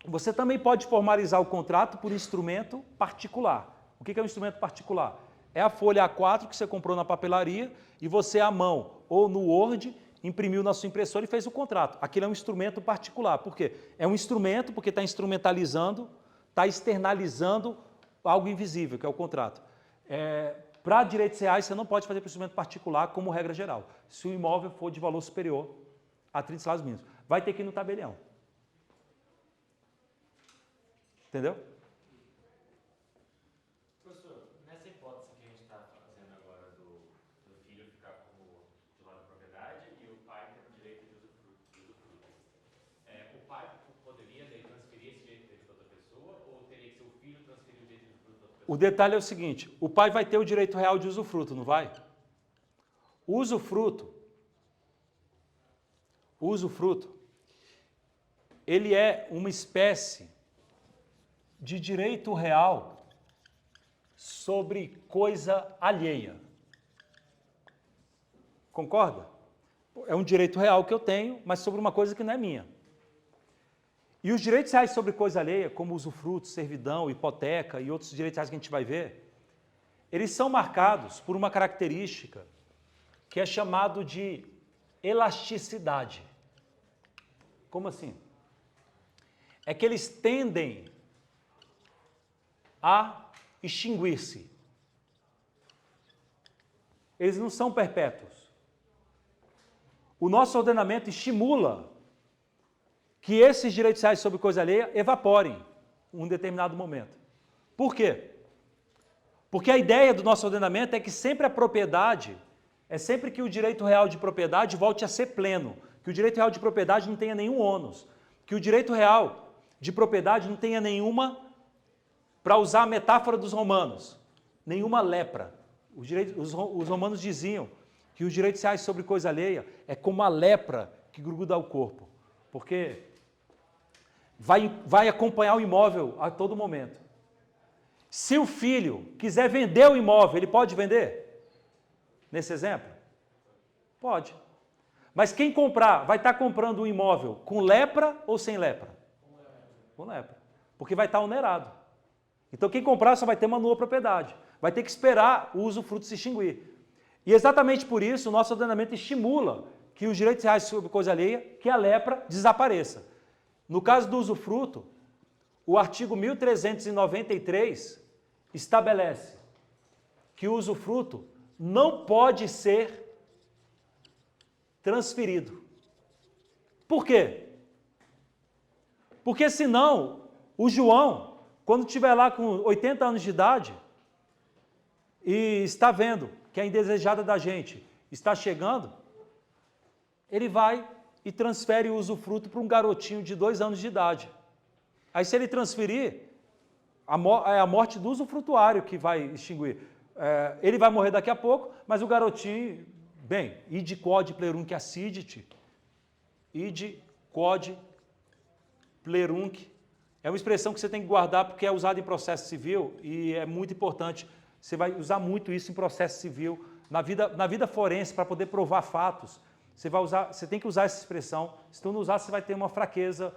Speaker 1: você também pode formalizar o contrato por instrumento particular. O que é um instrumento particular? É a folha A4 que você comprou na papelaria e você, à mão ou no Word, imprimiu na sua impressora e fez o contrato. Aquilo é um instrumento particular. Por quê? É um instrumento porque está instrumentalizando, está externalizando algo invisível, que é o contrato. Para direitos reais, você não pode fazer para instrumento particular como regra geral. Se o imóvel for de valor superior a 30 salários mínimos. Vai ter que ir no tabelião. Entendeu?
Speaker 6: Professor, nessa hipótese que a gente está fazendo agora do filho ficar como titular da propriedade e o pai ter o direito de usufruto, o pai poderia transferir esse direito para outra pessoa ou teria que ser o filho transferir o direito de usufruto para outra pessoa?
Speaker 1: O detalhe é o seguinte, o pai vai ter o direito real de usufruto, não vai? O usufruto, ele é uma espécie de direito real sobre coisa alheia. Concorda? É um direito real que eu tenho, mas sobre uma coisa que não é minha. E os direitos reais sobre coisa alheia, como usufruto, servidão, hipoteca e outros direitos reais que a gente vai ver, eles são marcados por uma característica que é chamado de elasticidade. Como assim? É que eles tendem a extinguir-se. Eles não são perpétuos. O nosso ordenamento estimula que esses direitos reais sobre coisa alheia evaporem em um determinado momento. Por quê? Porque a ideia do nosso ordenamento é que sempre a propriedade, é sempre que o direito real de propriedade volte a ser pleno, que o direito real de propriedade não tenha nenhum ônus, que o direito real de propriedade não tenha nenhuma, para usar a metáfora dos romanos, nenhuma lepra. Os romanos diziam que os direitos reais sobre coisa alheia é como a lepra que gruda ao corpo, porque vai acompanhar o imóvel a todo momento. Se o filho quiser vender o imóvel, ele pode vender? Nesse exemplo? Pode. Mas quem comprar, vai estar comprando um imóvel com lepra ou sem lepra? Com lepra. Porque vai estar onerado. Então quem comprar só vai ter uma nua propriedade. Vai ter que esperar o usufruto se extinguir. E exatamente por isso o nosso ordenamento estimula que os direitos reais sobre coisa alheia, que a lepra desapareça. No caso do usufruto, o artigo 1393 estabelece que o usufruto não pode ser transferido. Por quê? Porque senão o João, quando estiver lá com 80 anos de idade e está vendo que a indesejada da gente está chegando, ele vai e transfere o usufruto para um garotinho de 2 anos de idade. Aí se ele transferir, é a morte do usufrutuário que vai extinguir. Ele vai morrer daqui a pouco, mas o garotinho, bem, id quod plerunc accidit, id quod plerunc, é uma expressão que você tem que guardar porque é usada em processo civil e é muito importante. Você vai usar muito isso em processo civil, na vida forense, para poder provar fatos. Você tem que usar essa expressão. Se tu não usar, você vai ter uma fraqueza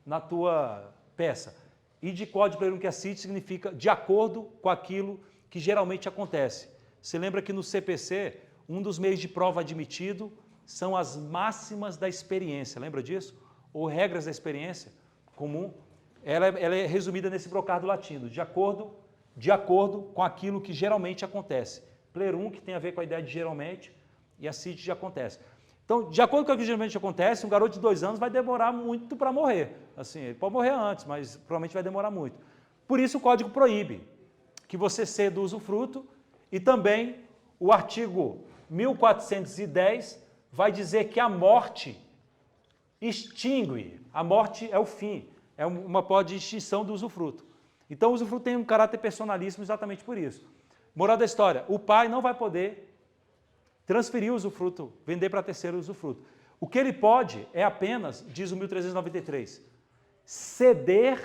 Speaker 1: na tua peça. E de quod plerunc accidit significa de acordo com aquilo que geralmente acontece. Você lembra que no CPC, um dos meios de prova admitido são as máximas da experiência. Lembra disso? Ou regras da experiência comum. Ela é resumida nesse brocardo latino, de acordo com aquilo que geralmente acontece. Plerunc tem a ver com a ideia de geralmente e accidit de acontece. Então, de acordo com o que geralmente acontece, um garoto de 2 anos vai demorar muito para morrer. Assim, ele pode morrer antes, mas provavelmente vai demorar muito. Por isso o código proíbe que você ceda o usufruto e também o artigo 1410 vai dizer que a morte extingue. A morte é o fim, é uma pode de extinção do usufruto. Então o usufruto tem um caráter personalíssimo exatamente por isso. Moral da história, o pai não vai poder transferir o usufruto, vender para terceiro o usufruto. O que ele pode é apenas, diz o 1393, ceder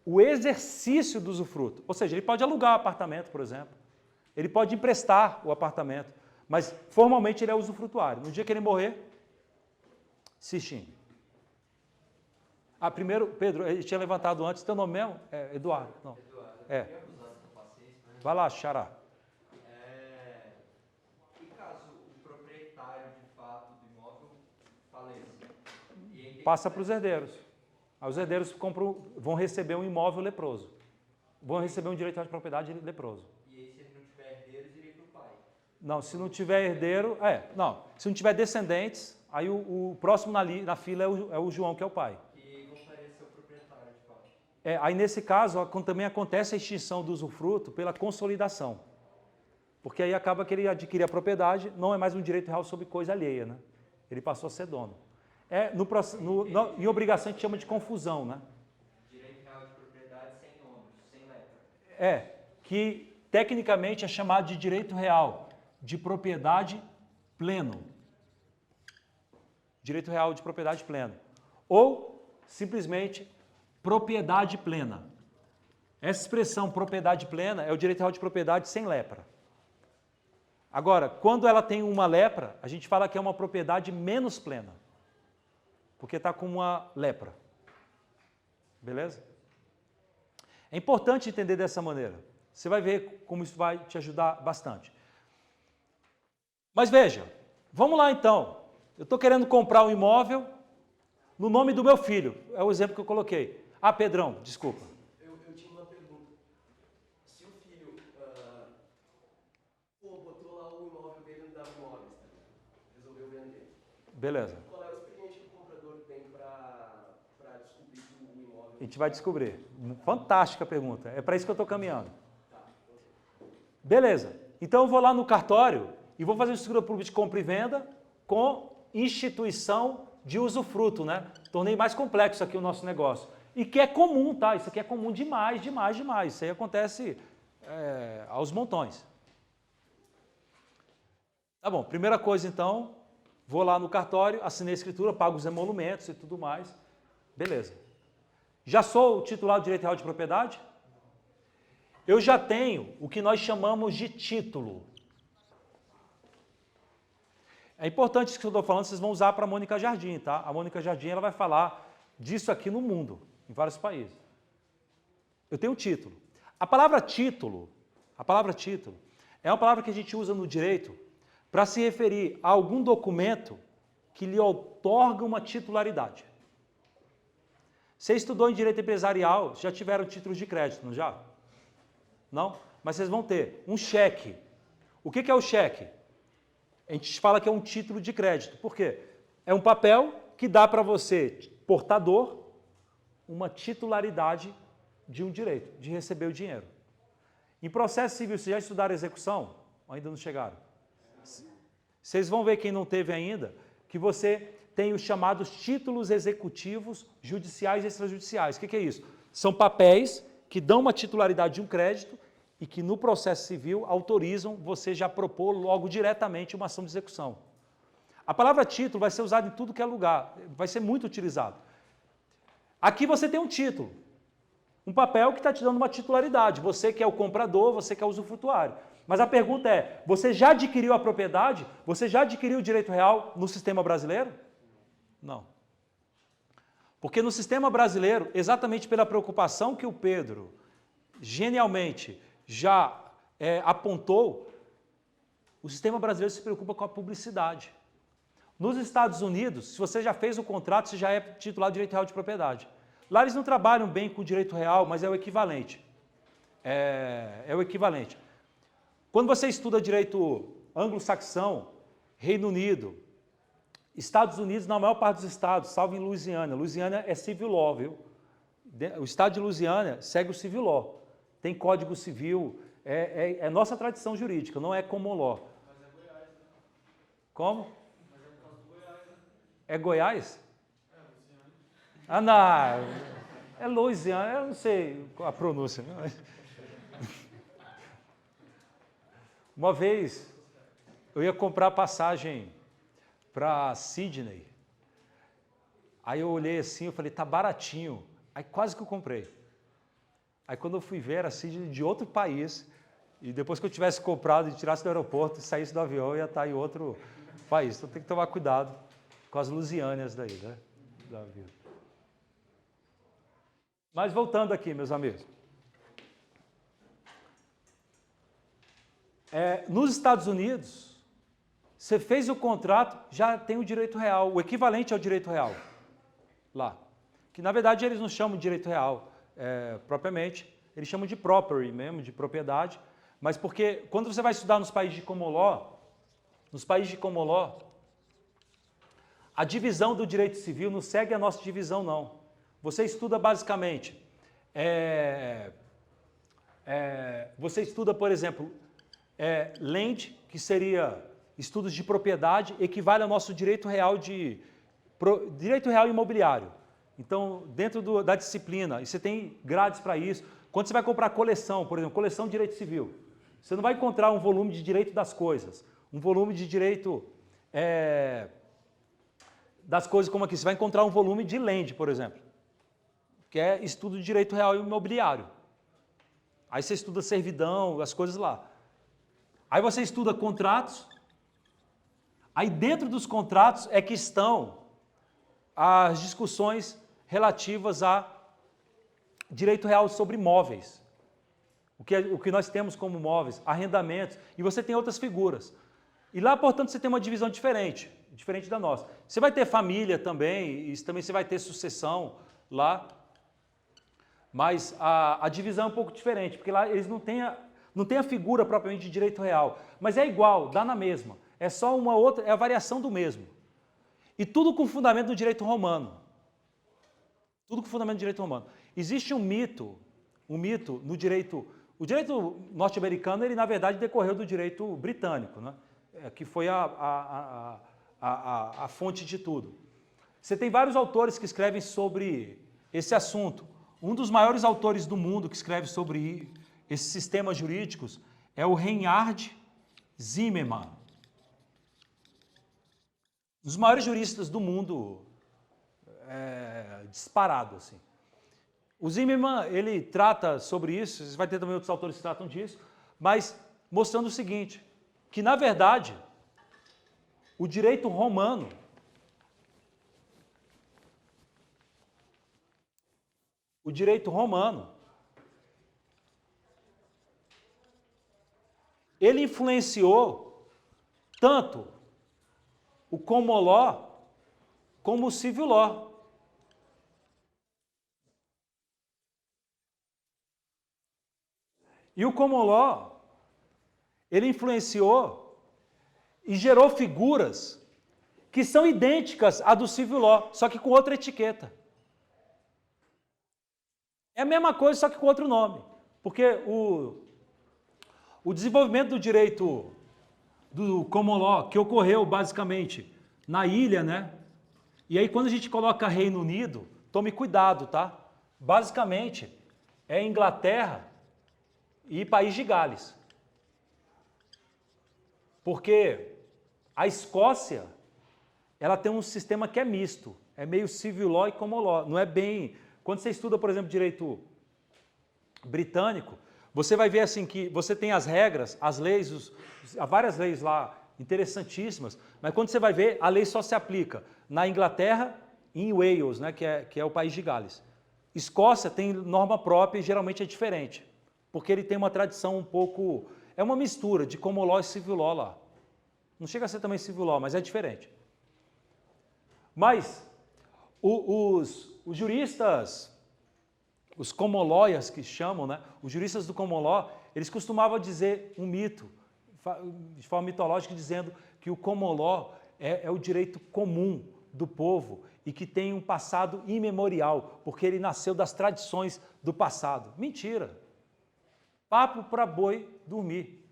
Speaker 1: o exercício do usufruto. Ou seja, ele pode alugar o apartamento, por exemplo. Ele pode emprestar o apartamento. Mas formalmente ele é usufrutuário. No dia que ele morrer, se extingue. Primeiro, Pedro, ele tinha levantado antes, teu nome mesmo? Eduardo. Não.
Speaker 3: Eduardo,
Speaker 1: É.
Speaker 3: eu queria abusar da tua paciência, né?
Speaker 1: Vai lá, Xará. passa para os herdeiros. Aí os herdeiros vão receber um imóvel leproso. Vão receber um direito real de propriedade leproso.
Speaker 3: E aí, se ele não tiver herdeiro, iria para o pai.
Speaker 1: Não, se não tiver herdeiro... se não tiver descendentes, aí o próximo na fila é o João, que é o pai.
Speaker 3: E gostaria de ser o proprietário de pai.
Speaker 1: Aí nesse caso, também acontece a extinção do usufruto pela consolidação. Porque aí acaba que ele adquire a propriedade, não é mais um direito real sobre coisa alheia, né? Ele passou a ser dono. Em obrigação a gente chama de confusão, né?
Speaker 3: Direito real de propriedade sem ônus, sem letra.
Speaker 1: Que tecnicamente é chamado de direito real de propriedade pleno. Direito real de propriedade pleno. Ou, simplesmente, propriedade plena. Essa expressão propriedade plena é o direito real de propriedade sem lepra. Agora, quando ela tem uma lepra, a gente fala que é uma propriedade menos plena. Porque está com uma lepra. Beleza? É importante entender dessa maneira. Você vai ver como isso vai te ajudar bastante. Mas veja, vamos lá então. Eu estou querendo comprar um imóvel no nome do meu filho. É o exemplo que eu coloquei. Ah, Pedrão, desculpa.
Speaker 4: Eu tinha uma pergunta. Se o filho botou lá o imóvel dele no W-Móveis, tá? Resolveu vender.
Speaker 1: Beleza.
Speaker 4: Qual é o expediente que o comprador tem para descobrir que o imóvel...
Speaker 1: A gente vai descobrir. Fantástica pergunta. É para isso que eu estou caminhando. Beleza. Então eu vou lá no cartório e vou fazer uma escritura pública de compra e venda com instituição de usufruto, né? Tornei mais complexo aqui o nosso negócio. E que é comum, tá? Isso aqui é comum demais, demais, demais. Isso aí acontece aos montões. Tá bom, primeira coisa então, vou lá no cartório, assinei a escritura, pago os emolumentos e tudo mais. Beleza. Já sou o titular do direito real de propriedade? Eu já tenho o que nós chamamos de título. É importante isso que eu estou falando, vocês vão usar para a Mônica Jardim, tá? A Mônica Jardim ela vai falar disso aqui no mundo, em vários países. Eu tenho um título. A palavra título é uma palavra que a gente usa no direito para se referir a algum documento que lhe outorga uma titularidade. Você estudou em direito empresarial, já tiveram títulos de crédito, não já? Não? Mas vocês vão ter um cheque. O que é o cheque? A gente fala que é um título de crédito. Por quê? É um papel que dá para você, portador, uma titularidade de um direito, de receber o dinheiro. Em processo civil, vocês já estudaram execução? Ou ainda não chegaram? Vocês vão ver, quem não teve ainda, que você tem os chamados títulos executivos judiciais e extrajudiciais. O que é isso? São papéis que dão uma titularidade de um crédito e que no processo civil autorizam você já propor logo diretamente uma ação de execução. A palavra título vai ser usada em tudo que é lugar, vai ser muito utilizado. Aqui você tem um título, um papel que está te dando uma titularidade, você que é o comprador, você que é o usufrutuário. Mas a pergunta é, você já adquiriu a propriedade? Você já adquiriu o direito real no sistema brasileiro? Não. Porque no sistema brasileiro, exatamente pela preocupação que o Pedro genialmente já apontou, o sistema brasileiro se preocupa com a publicidade. Nos Estados Unidos, se você já fez o contrato, você já é titular de direito real de propriedade. Lá eles não trabalham bem com o direito real, mas é o equivalente. É o equivalente. Quando você estuda direito anglo-saxão, Reino Unido, Estados Unidos, na maior parte dos estados, salvo em Louisiana. Louisiana é civil law, viu? O estado de Louisiana segue o civil law. Tem código civil, é nossa tradição jurídica, não é common law.
Speaker 2: Mas é Goiás, né?
Speaker 1: Como?
Speaker 2: Mas é por causa do Goiás, né?
Speaker 1: É Goiás?
Speaker 2: É, Luciano.
Speaker 1: Ah, não. É Louisiana, eu não sei a pronúncia. Uma vez, eu ia comprar passagem para Sydney. Aí eu olhei assim, eu falei, tá baratinho. Aí quase que eu comprei. Aí quando eu fui ver, era Sydney de outro país, e depois que eu tivesse comprado e tirasse do aeroporto e saísse do avião, eu ia estar em outro país. Então tem que tomar cuidado com as lusiânias daí, né? Da vida. Mas voltando aqui, meus amigos. Nos Estados Unidos, você fez o contrato, já tem o direito real, o equivalente ao direito real. lá. Que na verdade eles não chamam de direito real propriamente, eles chamam de property mesmo, de propriedade, mas porque quando você vai estudar nos países de common law, a divisão do direito civil não segue a nossa divisão, não. Você estuda basicamente, você estuda, por exemplo, land, que seria estudos de propriedade, equivale ao nosso direito real imobiliário. Então, dentro da disciplina, e você tem grades para isso. Quando você vai comprar coleção, por exemplo, coleção de direito civil, você não vai encontrar um volume de direito das coisas, um volume de direito das coisas como aqui. Você vai encontrar um volume de land, por exemplo, que é estudo de direito real imobiliário. Aí você estuda servidão, as coisas lá. Aí você estuda contratos. Aí dentro dos contratos é que estão as discussões relativas a direito real sobre imóveis. O que nós temos como móveis, arrendamentos, e você tem outras figuras. E lá, portanto, você tem uma divisão diferente da nossa. Você vai ter família também, e também você vai ter sucessão lá, mas a divisão é um pouco diferente, porque lá eles não têm a figura propriamente de direito real, mas é igual, dá na mesma. É só uma outra, é a variação do mesmo. E tudo com fundamento do direito romano. Tudo com fundamento do direito romano. Existe um mito no direito. O direito norte-americano, ele na verdade decorreu do direito britânico, né? Que foi a fonte de tudo. Você tem vários autores que escrevem sobre esse assunto. Um dos maiores autores do mundo que escreve sobre esses sistemas jurídicos é o Reinhard Zimmermann. Um dos maiores juristas do mundo, disparado, assim. O Zimmermann, ele trata sobre isso, você vai ter também outros autores que tratam disso, mas mostrando o seguinte, que na verdade, o direito romano, ele influenciou tanto o common law como o civil law. E o common law, ele influenciou e gerou figuras que são idênticas à do civil law, só que com outra etiqueta. É a mesma coisa, só que com outro nome. Porque o desenvolvimento do direito do common law, que ocorreu basicamente na ilha, né? E aí quando a gente coloca Reino Unido, tome cuidado, tá? Basicamente é Inglaterra e País de Gales. Porque a Escócia, ela tem um sistema que é misto, é meio civil law e common law, não é bem... Quando você estuda, por exemplo, direito britânico, você vai ver assim que você tem as regras, as leis, há várias leis lá interessantíssimas, mas quando você vai ver, a lei só se aplica na Inglaterra e em Wales, né, que é o País de Gales. Escócia tem norma própria e geralmente é diferente, porque ele tem uma tradição um pouco... É uma mistura de common law e civil law lá. Não chega a ser também civil law, mas é diferente. Mas os juristas, os common lawyers que chamam, né? Os juristas do common law, eles costumavam dizer um mito, de forma mitológica, dizendo que o common law é o direito comum do povo e que tem um passado imemorial, porque ele nasceu das tradições do passado. Mentira! Papo para boi dormir.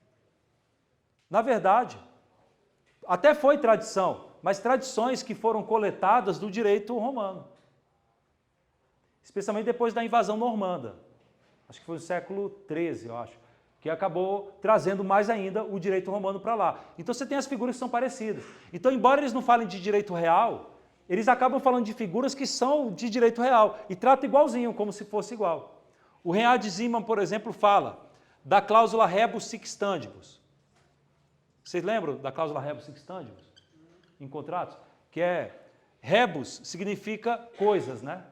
Speaker 1: Na verdade, até foi tradição, mas tradições que foram coletadas do direito romano. Especialmente depois da invasão normanda. Acho que foi no século XIII, eu acho, que acabou trazendo mais ainda o direito romano para lá. Então você tem as figuras que são parecidas. Então, embora eles não falem de direito real, eles acabam falando de figuras que são de direito real e tratam igualzinho, como se fosse igual. O Reinhard Zimmermann, por exemplo, fala da cláusula rebus sic stantibus. Vocês lembram da cláusula rebus sic stantibus em contratos? Que é, rebus significa coisas, né?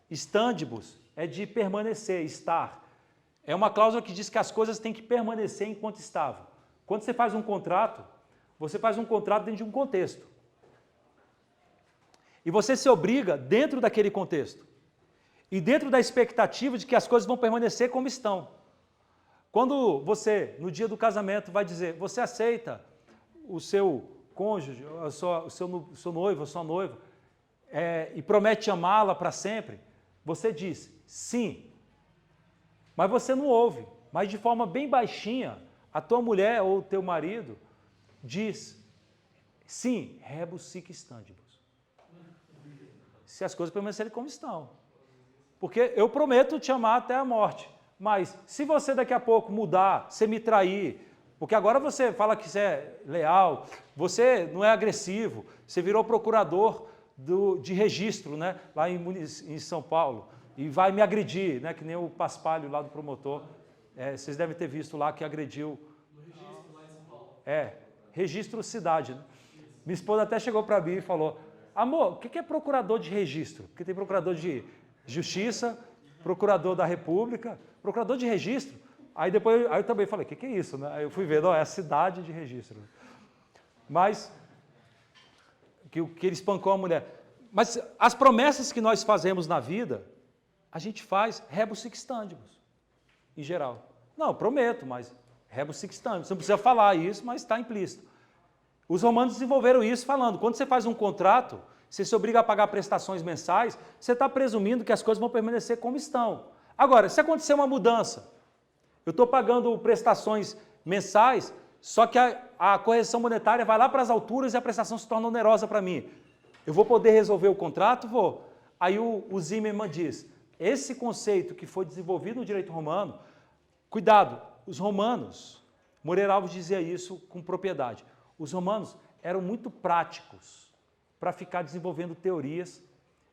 Speaker 1: Stantibus é de permanecer, estar. É uma cláusula que diz que as coisas têm que permanecer enquanto estavam. Quando você faz um contrato, você faz um contrato dentro de um contexto. E você se obriga dentro daquele contexto. E dentro da expectativa de que as coisas vão permanecer como estão. Quando você, no dia do casamento, vai dizer, você aceita o seu cônjuge, o seu noivo, a sua noiva, e promete amá-la para sempre, você diz, sim. Mas você não ouve. Mas de forma bem baixinha, a tua mulher ou o teu marido diz, sim, rebus sic stantibus. Se as coisas permanecerem como estão. Porque eu prometo te amar até a morte. Mas se você daqui a pouco mudar, você me trair, porque agora você fala que você é leal, você não é agressivo, você virou procurador de registro, né, lá em São Paulo, e vai me agredir, né, que nem o Paspalho lá do promotor. Vocês devem ter visto lá que agrediu.
Speaker 2: No registro lá em São Paulo.
Speaker 1: Registro cidade. Né? Minha esposa até chegou para mim e falou, amor, o que é procurador de registro? Porque tem procurador de justiça, procurador da República, procurador de registro. Aí eu também falei, o que é isso? Né? Aí eu fui ver, não, é a cidade de registro. Mas, que ele espancou a mulher. Mas as promessas que nós fazemos na vida, a gente faz rebus sic stantibus, em geral. Não, prometo, mas rebus sic stantibus. Você não precisa falar isso, mas está implícito. Os romanos desenvolveram isso falando, quando você faz um contrato, você se obriga a pagar prestações mensais, você está presumindo que as coisas vão permanecer como estão. Agora, se acontecer uma mudança, eu estou pagando prestações mensais, só que a correção monetária vai lá para as alturas e a prestação se torna onerosa para mim. Eu vou poder resolver o contrato? Vou. Aí o Zimmermann diz, esse conceito que foi desenvolvido no direito romano, cuidado, os romanos, Moreira Alves dizia isso com propriedade, os romanos eram muito práticos para ficar desenvolvendo teorias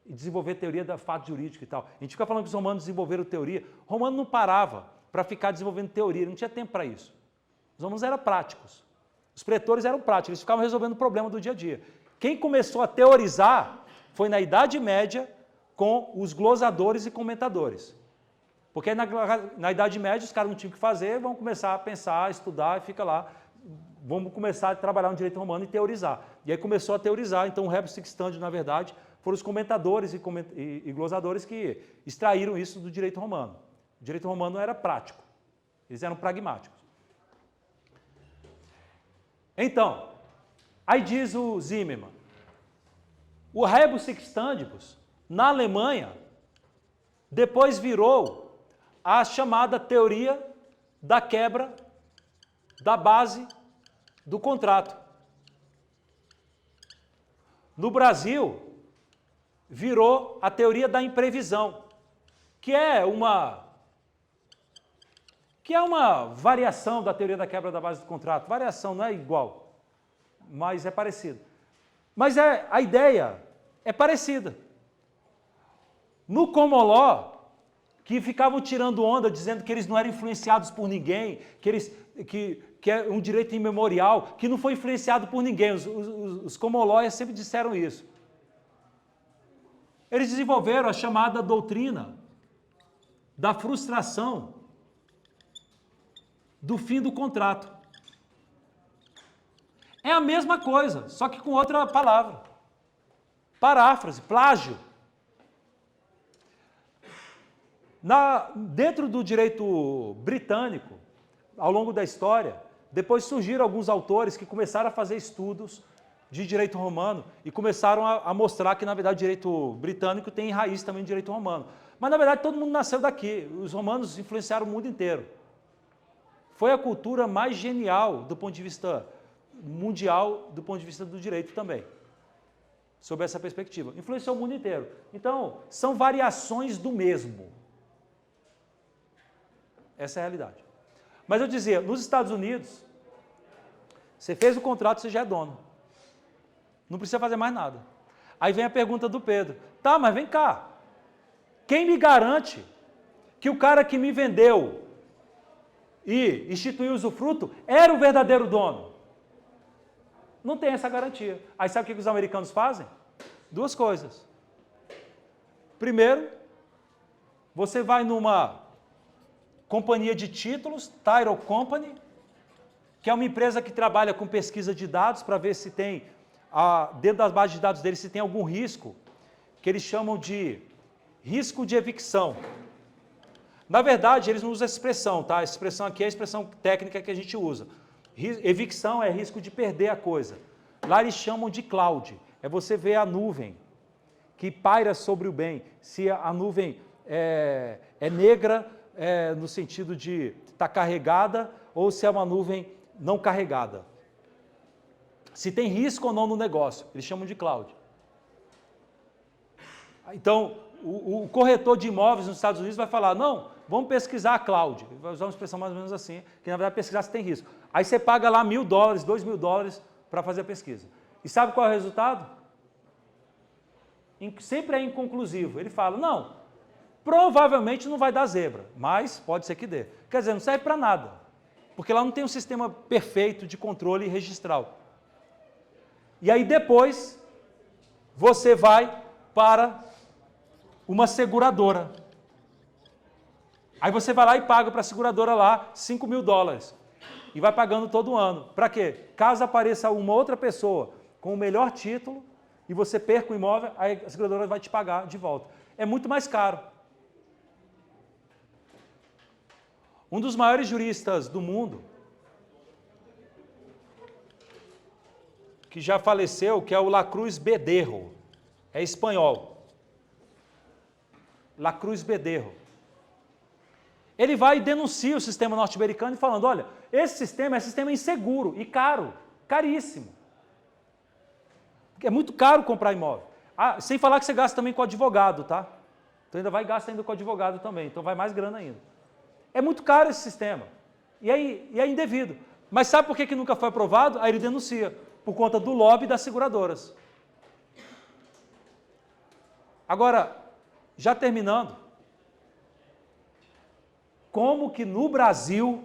Speaker 1: e desenvolver teoria da fato jurídico e tal. A gente fica falando que os romanos desenvolveram teoria, o romano não parava para ficar desenvolvendo teoria, não tinha tempo para isso. Os romanos eram práticos. Os pretores eram práticos, eles ficavam resolvendo o problema do dia a dia. Quem começou a teorizar foi na Idade Média com os glosadores e comentadores. Porque na Idade Média os caras não tinham o que fazer, vão começar a pensar, a estudar e fica lá, vamos começar a trabalhar no direito romano e teorizar. E aí começou a teorizar, então o rebus sic stantibus, na verdade, foram os comentadores e glosadores que extraíram isso do direito romano. O direito romano era prático, eles eram pragmáticos. Então, aí diz o Zimmermann, o rebus sic stantibus, na Alemanha, depois virou a chamada teoria da quebra da base do contrato. No Brasil, virou a teoria da imprevisão, que é uma variação da teoria da quebra da base do contrato. Variação, não é igual, mas é parecido. Mas a ideia é parecida. No common law, que ficavam tirando onda, dizendo que eles não eram influenciados por ninguém, que é um direito imemorial, que não foi influenciado por ninguém. Os common lawyers sempre disseram isso. Eles desenvolveram a chamada doutrina da frustração do fim do contrato. É a mesma coisa, só que com outra palavra. Paráfrase, plágio. Dentro do direito britânico, ao longo da história, depois surgiram alguns autores que começaram a fazer estudos de direito romano e começaram a mostrar que, na verdade, o direito britânico tem raiz também no direito romano. Mas, na verdade, todo mundo nasceu daqui. Os romanos influenciaram o mundo inteiro. Foi a cultura mais genial do ponto de vista mundial, do ponto de vista do direito também, sob essa perspectiva. Influenciou o mundo inteiro. Então, são variações do mesmo. Essa é a realidade. Mas eu dizia, nos Estados Unidos, você fez o contrato, você já é dono. Não precisa fazer mais nada. Aí vem a pergunta do Pedro. Tá, mas vem cá. Quem me garante que o cara que me vendeu e instituiu o usufruto era o verdadeiro dono? Não tem essa garantia. Aí sabe o que os americanos fazem? Duas coisas. Primeiro, você vai numa companhia de títulos, Title Company, que é uma empresa que trabalha com pesquisa de dados para ver se tem, dentro das bases de dados deles, se tem algum risco que eles chamam de risco de evicção. Na verdade, eles não usam essa expressão, tá? Essa expressão aqui é a expressão técnica que a gente usa. Evicção é risco de perder a coisa. Lá eles chamam de cloud. É você ver a nuvem que paira sobre o bem. Se a nuvem é negra, no sentido de estar carregada, ou se é uma nuvem não carregada. Se tem risco ou não no negócio. Eles chamam de cloud. Então, o corretor de imóveis nos Estados Unidos vai falar, não, vamos pesquisar a cloud. Ele vai usar uma expressão mais ou menos assim, que na verdade pesquisar se tem risco. Aí você paga lá $1.000, $2.000 para fazer a pesquisa. E sabe qual é o resultado? Sempre é inconclusivo. Ele fala, não, provavelmente não vai dar zebra, mas pode ser que dê. Quer dizer, não serve para nada, porque lá não tem um sistema perfeito de controle registral. E aí depois, você vai para uma seguradora. Aí você vai lá e paga para a seguradora lá $5.000 e vai pagando todo ano. Para quê? Caso apareça uma outra pessoa com o melhor título e você perca o imóvel, aí a seguradora vai te pagar de volta. É muito mais caro. Um dos maiores juristas do mundo, que já faleceu, que é o Lacruz Bederro, é espanhol. Lacruz Bederro. Ele vai e denuncia o sistema norte-americano falando, olha, esse sistema é sistema inseguro e caro, caríssimo. É muito caro comprar imóvel. Sem falar que você gasta também com advogado, tá? Então ainda vai gastar ainda com advogado também, então vai mais grana ainda. É muito caro esse sistema. E é indevido. Mas sabe por que nunca foi aprovado? Aí ele denuncia, por conta do lobby das seguradoras. Agora, já terminando, como que no Brasil,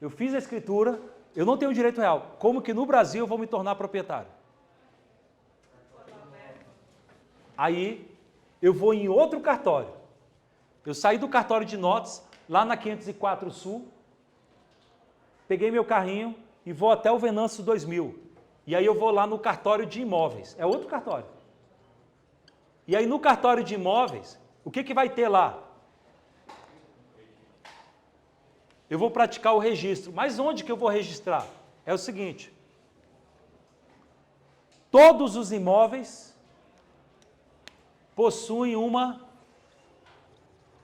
Speaker 1: eu fiz a escritura, eu não tenho direito real, como que no Brasil eu vou me tornar proprietário? Aí, eu vou em outro cartório. Eu saí do cartório de notas, lá na 504 Sul, peguei meu carrinho e vou até o Venâncio 2000. E aí eu vou lá no cartório de imóveis, é outro cartório. E aí no cartório de imóveis, o que vai ter lá? Eu vou praticar o registro. Mas onde que eu vou registrar? É o seguinte. Todos os imóveis possuem uma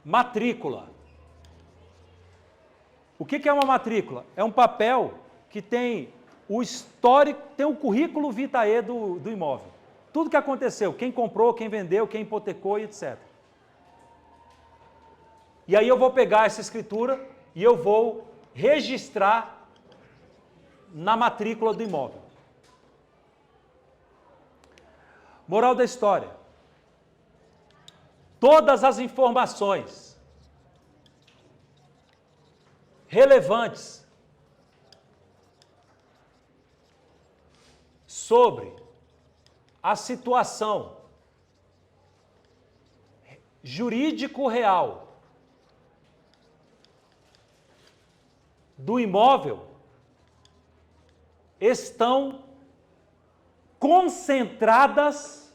Speaker 1: matrícula. O que é uma matrícula? É um papel que tem o histórico, tem o currículo vitae do imóvel. Tudo que aconteceu, quem comprou, quem vendeu, quem hipotecou e etc. E aí eu vou pegar essa escritura e eu vou registrar na matrícula do imóvel. Moral da história. Todas as informações relevantes sobre a situação jurídico real do imóvel estão concentradas,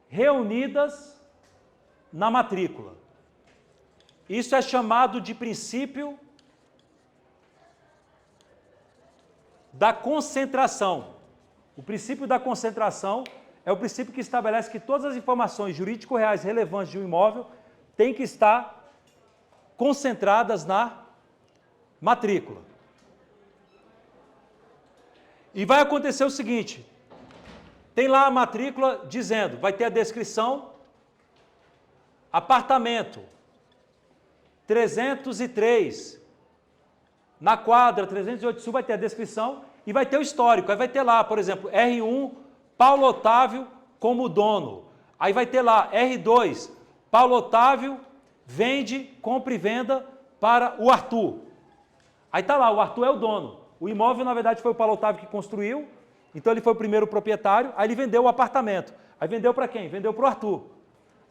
Speaker 1: reunidas na matrícula. Isso é chamado de princípio da concentração. O princípio da concentração é o princípio que estabelece que todas as informações jurídico-reais relevantes de um imóvel têm que estar concentradas na matrícula. E vai acontecer o seguinte, tem lá a matrícula dizendo, vai ter a descrição, apartamento 303, na quadra 308 Sul vai ter a descrição e vai ter o histórico, aí vai ter lá, por exemplo, R1, Paulo Otávio como dono, aí vai ter lá R2, Paulo Otávio vende, compra e venda para o Arthur. Aí está lá, o Arthur é o dono. O imóvel, na verdade, foi o Paulo Otávio que construiu, então ele foi o primeiro proprietário, aí ele vendeu o apartamento. Aí vendeu para quem? Vendeu para o Arthur.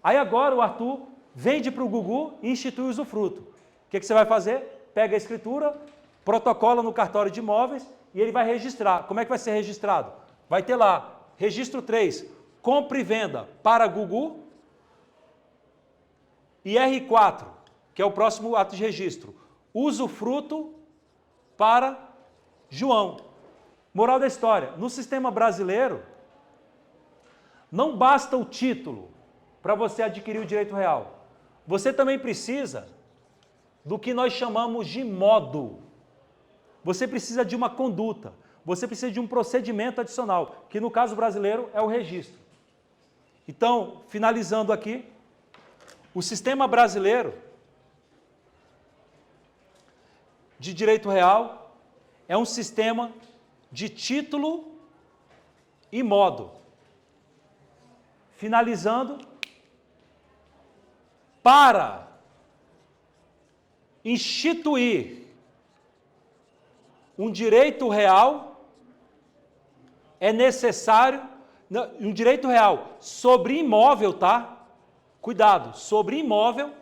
Speaker 1: Aí agora o Arthur vende para o Gugu e institui o usufruto. O que você vai fazer? Pega a escritura, protocola no cartório de imóveis e ele vai registrar. Como é que vai ser registrado? Vai ter lá, registro 3, compra e venda para Gugu, E R4, que é o próximo ato de registro. Usufruto para João. Moral da história, no sistema brasileiro, não basta o título para você adquirir o direito real. Você também precisa do que nós chamamos de modo. Você precisa de uma conduta. Você precisa de um procedimento adicional, que no caso brasileiro é o registro. Então, finalizando aqui, o sistema brasileiro de direito real é um sistema de título e modo. Finalizando, para instituir um direito real, é necessário, um direito real sobre imóvel, tá? Cuidado, sobre imóvel,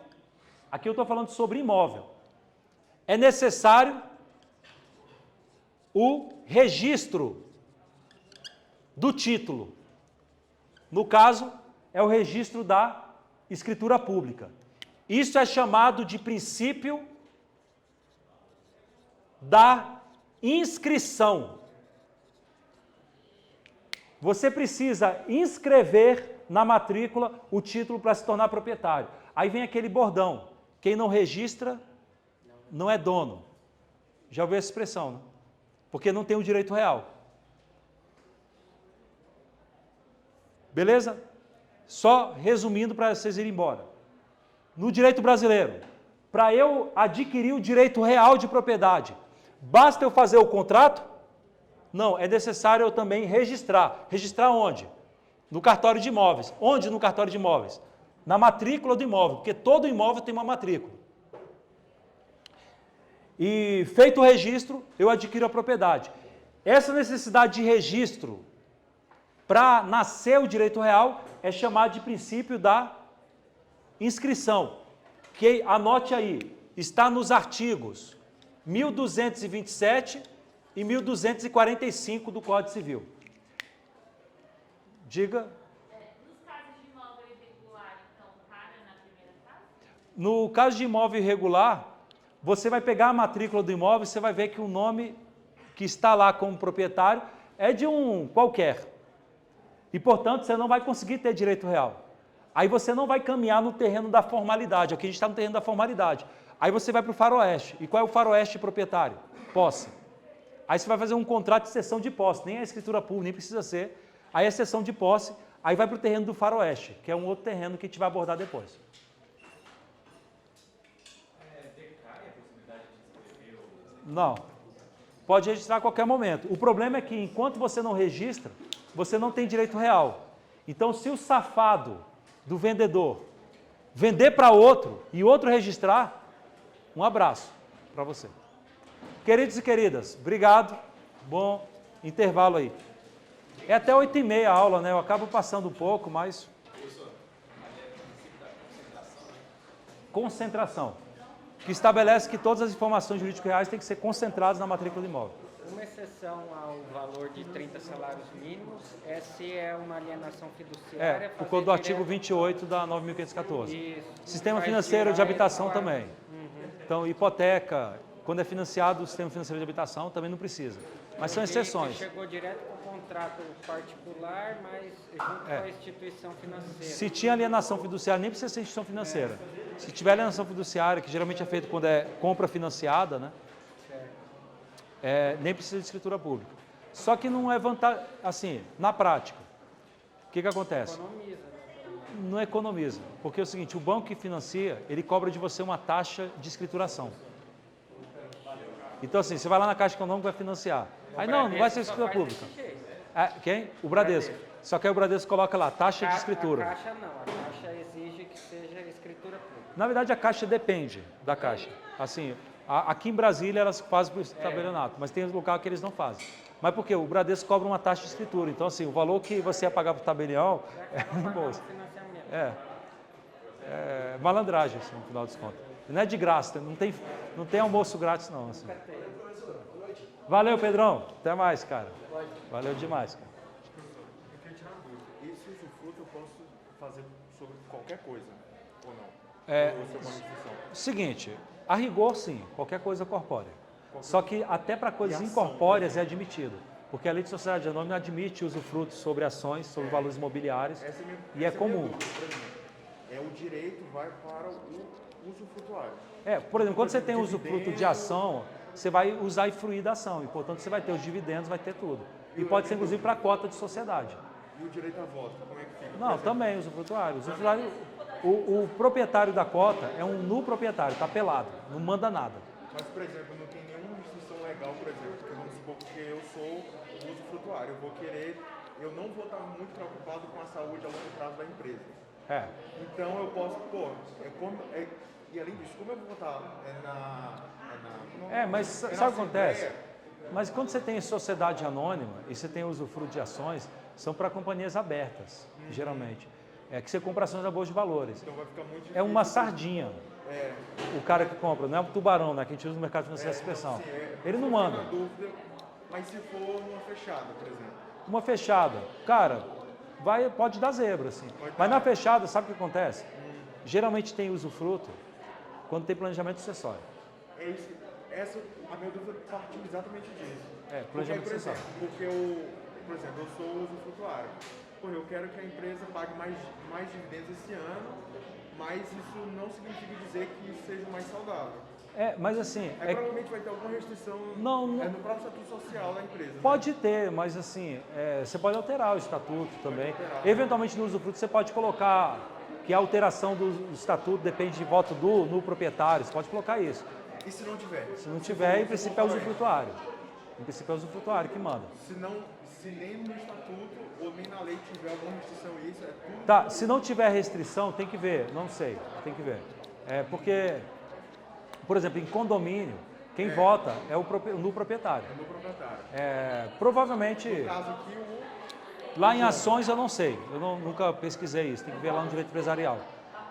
Speaker 1: aqui eu estou falando sobre imóvel, é necessário o registro do título. No caso, é o registro da escritura pública. Isso é chamado de princípio da inscrição. Você precisa inscrever na matrícula o título para se tornar proprietário. Aí vem aquele bordão: quem não registra não é dono. Já ouviu essa expressão, né? Porque não tem o direito real. Beleza? Só resumindo para vocês irem embora. No direito brasileiro, para eu adquirir o direito real de propriedade, basta eu fazer o contrato? Não, é necessário eu também registrar. Registrar onde? No cartório de imóveis. Onde no cartório de imóveis? Na matrícula do imóvel, porque todo imóvel tem uma matrícula. E feito o registro, eu adquiro a propriedade. Essa necessidade de registro para nascer o direito real é chamado de princípio da inscrição, que anote aí, está nos artigos 1227 e 1245 do Código Civil. Diga.
Speaker 7: Nos casos de imóvel irregular, então, para na primeira fase?
Speaker 1: No caso de imóvel irregular, você vai pegar a matrícula do imóvel e você vai ver que o nome que está lá como proprietário é de um qualquer. E, portanto, você não vai conseguir ter direito real. Aí você não vai caminhar no terreno da formalidade. Aqui a gente está no terreno da formalidade. Aí você vai para o faroeste. E qual é o faroeste proprietário? Posse. Aí você vai fazer um contrato de cessão de posse. Nem a escritura pública, nem precisa ser. Aí é cessão de posse. Aí vai para o terreno do faroeste, que é um outro terreno que a gente vai abordar depois.
Speaker 6: Decai a possibilidade de inscrever ou...
Speaker 1: Não. Pode registrar a qualquer momento. O problema é que, enquanto você não registra, você não tem direito real. Então, se o safado do vendedor vender para outro e outro registrar, um abraço para você. Queridos e queridas, obrigado. Bom intervalo aí. É até 8h30 a aula, né? Eu acabo passando um pouco, mas... Concentração. Que estabelece que todas as informações jurídicas reais têm que ser concentradas na matrícula do imóvel.
Speaker 5: Uma exceção ao valor de 30 salários mínimos é se é uma alienação fiduciária.
Speaker 1: Por conta do artigo 28 da 9.514.
Speaker 5: Isso.
Speaker 1: Sistema
Speaker 5: Faz
Speaker 1: financeiro de
Speaker 5: girar
Speaker 1: habitação
Speaker 5: esse
Speaker 1: também. Então, hipoteca, quando é financiado o sistema financeiro de habitação, também não precisa. Mas são
Speaker 5: Eu vi que
Speaker 1: exceções.
Speaker 5: chegou direto com o contrato particular, mas junto com a instituição financeira.
Speaker 1: Se tinha alienação fiduciária, nem precisa ser instituição financeira. Se tiver alienação fiduciária, que geralmente é feito quando é compra financiada, né? Nem precisa de escritura pública. Só que não é vantagem, assim, na prática, o que acontece?
Speaker 5: Economiza, né?
Speaker 1: Não economiza, porque é o seguinte, o banco que financia, ele cobra de você uma taxa de escrituração. Então assim, você vai lá na Caixa Econômica e vai financiar. Aí não vai ser escritura pública. Quem? O Bradesco. Só que aí o Bradesco coloca lá, taxa de escritura.
Speaker 5: A Caixa não, a Caixa exige que seja escritura pública.
Speaker 1: Na verdade, a Caixa depende da Caixa. Assim, aqui em Brasília elas fazem por tabelionato, mas tem lugar que eles não fazem. Mas por quê? O Bradesco cobra uma taxa de escritura. Então, assim, o valor que você ia pagar para o tabelião é reembolso. É malandragem, assim, no final dos contas. Não é de graça, não tem almoço grátis, não. Assim. Valeu, Pedrão. Até mais, cara. Valeu demais, cara.
Speaker 8: Eu queria tirar uma dúvida. Esse usufruto eu posso fazer sobre qualquer coisa, ou não? Ou isso é uma restrição?
Speaker 1: Seguinte, a rigor sim, qualquer coisa corpórea. Só que até para coisas incorpóreas é admitido. Porque a lei de sociedade anônima admite usufruto sobre ações, sobre valores imobiliários,
Speaker 8: Essa é minha,
Speaker 1: e é
Speaker 8: essa minha
Speaker 1: comum.
Speaker 8: dúvida, por exemplo. O direito vai para o usufrutuário.
Speaker 1: Por exemplo, quando você tem usufruto de ação, você vai usar e fruir da ação, e portanto você vai ter os dividendos, vai ter tudo. E pode ser inclusive para a cota de sociedade.
Speaker 8: E o direito à voto, como é que fica?
Speaker 1: Não, também usufrutuário. O proprietário da cota é um nu proprietário, está pelado, não manda nada.
Speaker 8: Mas, por exemplo, não tem nenhuma restrição legal, por exemplo, porque vamos supor que eu sou usufrutuário, eu não vou estar muito preocupado com a saúde a longo prazo da empresa. Então eu posso, e além disso, como eu vou votar
Speaker 1: mas sabe o que acontece? Mas quando você tem sociedade anônima e você tem usufruto de ações, são para companhias abertas, geralmente. É que você compra ações na bolsa de valores.
Speaker 8: Então vai ficar muito difícil.
Speaker 1: É uma sardinha. O cara que compra, não é um tubarão, né? Que a gente usa no mercado financeiro essa expressão. Ele não manda.
Speaker 8: Dúvida, mas se for uma fechada, por exemplo.
Speaker 1: Uma fechada, cara, pode dar zebra, assim. Mas na fechada, sabe o que acontece? Geralmente tem usufruto quando tem planejamento sucessório.
Speaker 8: A minha dúvida parte exatamente disso.
Speaker 1: Planejamento sucessório.
Speaker 8: Porque por exemplo, eu sou usufrutuário. Eu quero que a empresa pague mais dividendos esse ano, mas isso não significa dizer que isso seja mais saudável.
Speaker 1: Mas assim...
Speaker 8: provavelmente vai ter alguma restrição no próprio estatuto social da empresa.
Speaker 1: Pode ter, mas assim, você pode alterar o estatuto também. Eventualmente no usufruto você pode colocar que a alteração do estatuto depende de voto no proprietário, você pode colocar isso.
Speaker 8: E se não tiver?
Speaker 1: Se não tiver, em princípio é usufrutuário. Em princípio é usufrutuário que manda.
Speaker 8: Se nem no estatuto ou nem na lei tiver alguma restrição, isso é tudo...
Speaker 1: Tá, se não tiver restrição, tem que ver, não sei, tem que ver. Porque, por exemplo, em condomínio, quem vota é no proprietário.
Speaker 8: É no proprietário.
Speaker 1: Provavelmente,
Speaker 8: No caso aqui,
Speaker 1: lá em ações eu não sei, nunca pesquisei isso, tem que ver lá no direito empresarial.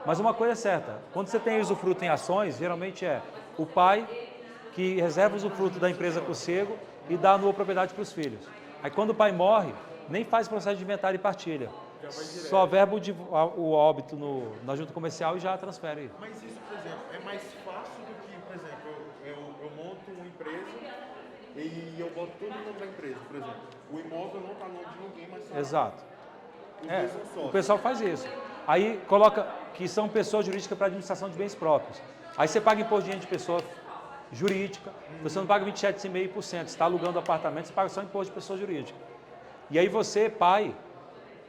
Speaker 1: Mas uma coisa é certa, quando você tem usufruto em ações, geralmente é o pai que reserva o usufruto da empresa com o cego e dá a nua propriedade para os filhos. Aí quando o pai morre, nem faz processo de inventário e partilha. Só verba o óbito na junta comercial e já transfere.
Speaker 8: Mas isso, por exemplo, é mais fácil do que, por exemplo, eu monto uma empresa e eu boto todo o nome da empresa, por exemplo. O imóvel não está no nome de ninguém, mas só...
Speaker 1: Exato.
Speaker 8: Os dois são sócios.
Speaker 1: O pessoal faz isso. Aí coloca que são pessoas jurídicas para administração de bens próprios. Aí você paga imposto de renda de pessoa jurídica, você não paga 27,5%. Você está alugando apartamento, você paga só imposto de pessoa jurídica. E aí você, pai,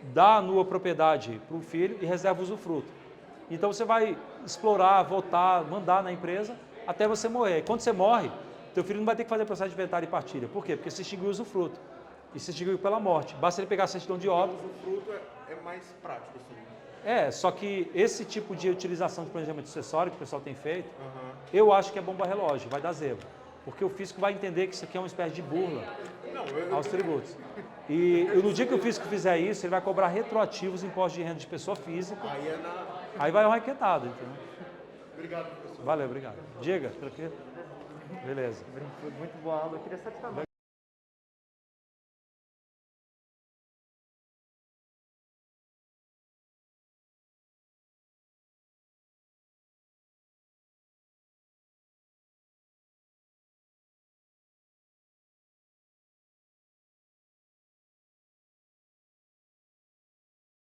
Speaker 1: dá a nua propriedade para o filho e reserva o usufruto. Então você vai explorar, votar, mandar na empresa até você morrer. E quando você morre, teu filho não vai ter que fazer processo de inventário e partilha. Por quê? Porque você extinguiu o usufruto. E se extinguiu pela morte. Basta ele pegar a certidão de óbito.
Speaker 8: O usufruto é mais prático, assim.
Speaker 1: Só que esse tipo de utilização de planejamento sucessório que o pessoal tem feito, eu acho que é bomba relógio, vai dar zebra. Porque o fisco vai entender que isso aqui é uma espécie de burla aos tributos. E no dia que o fisco fizer isso, ele vai cobrar retroativos impostos de renda de pessoa física. Aí vai arraquetado, entendeu?
Speaker 8: Obrigado, professor.
Speaker 1: Valeu, obrigado. Diga, tranquilo? Beleza.
Speaker 2: Muito boa aula, eu queria só te falar.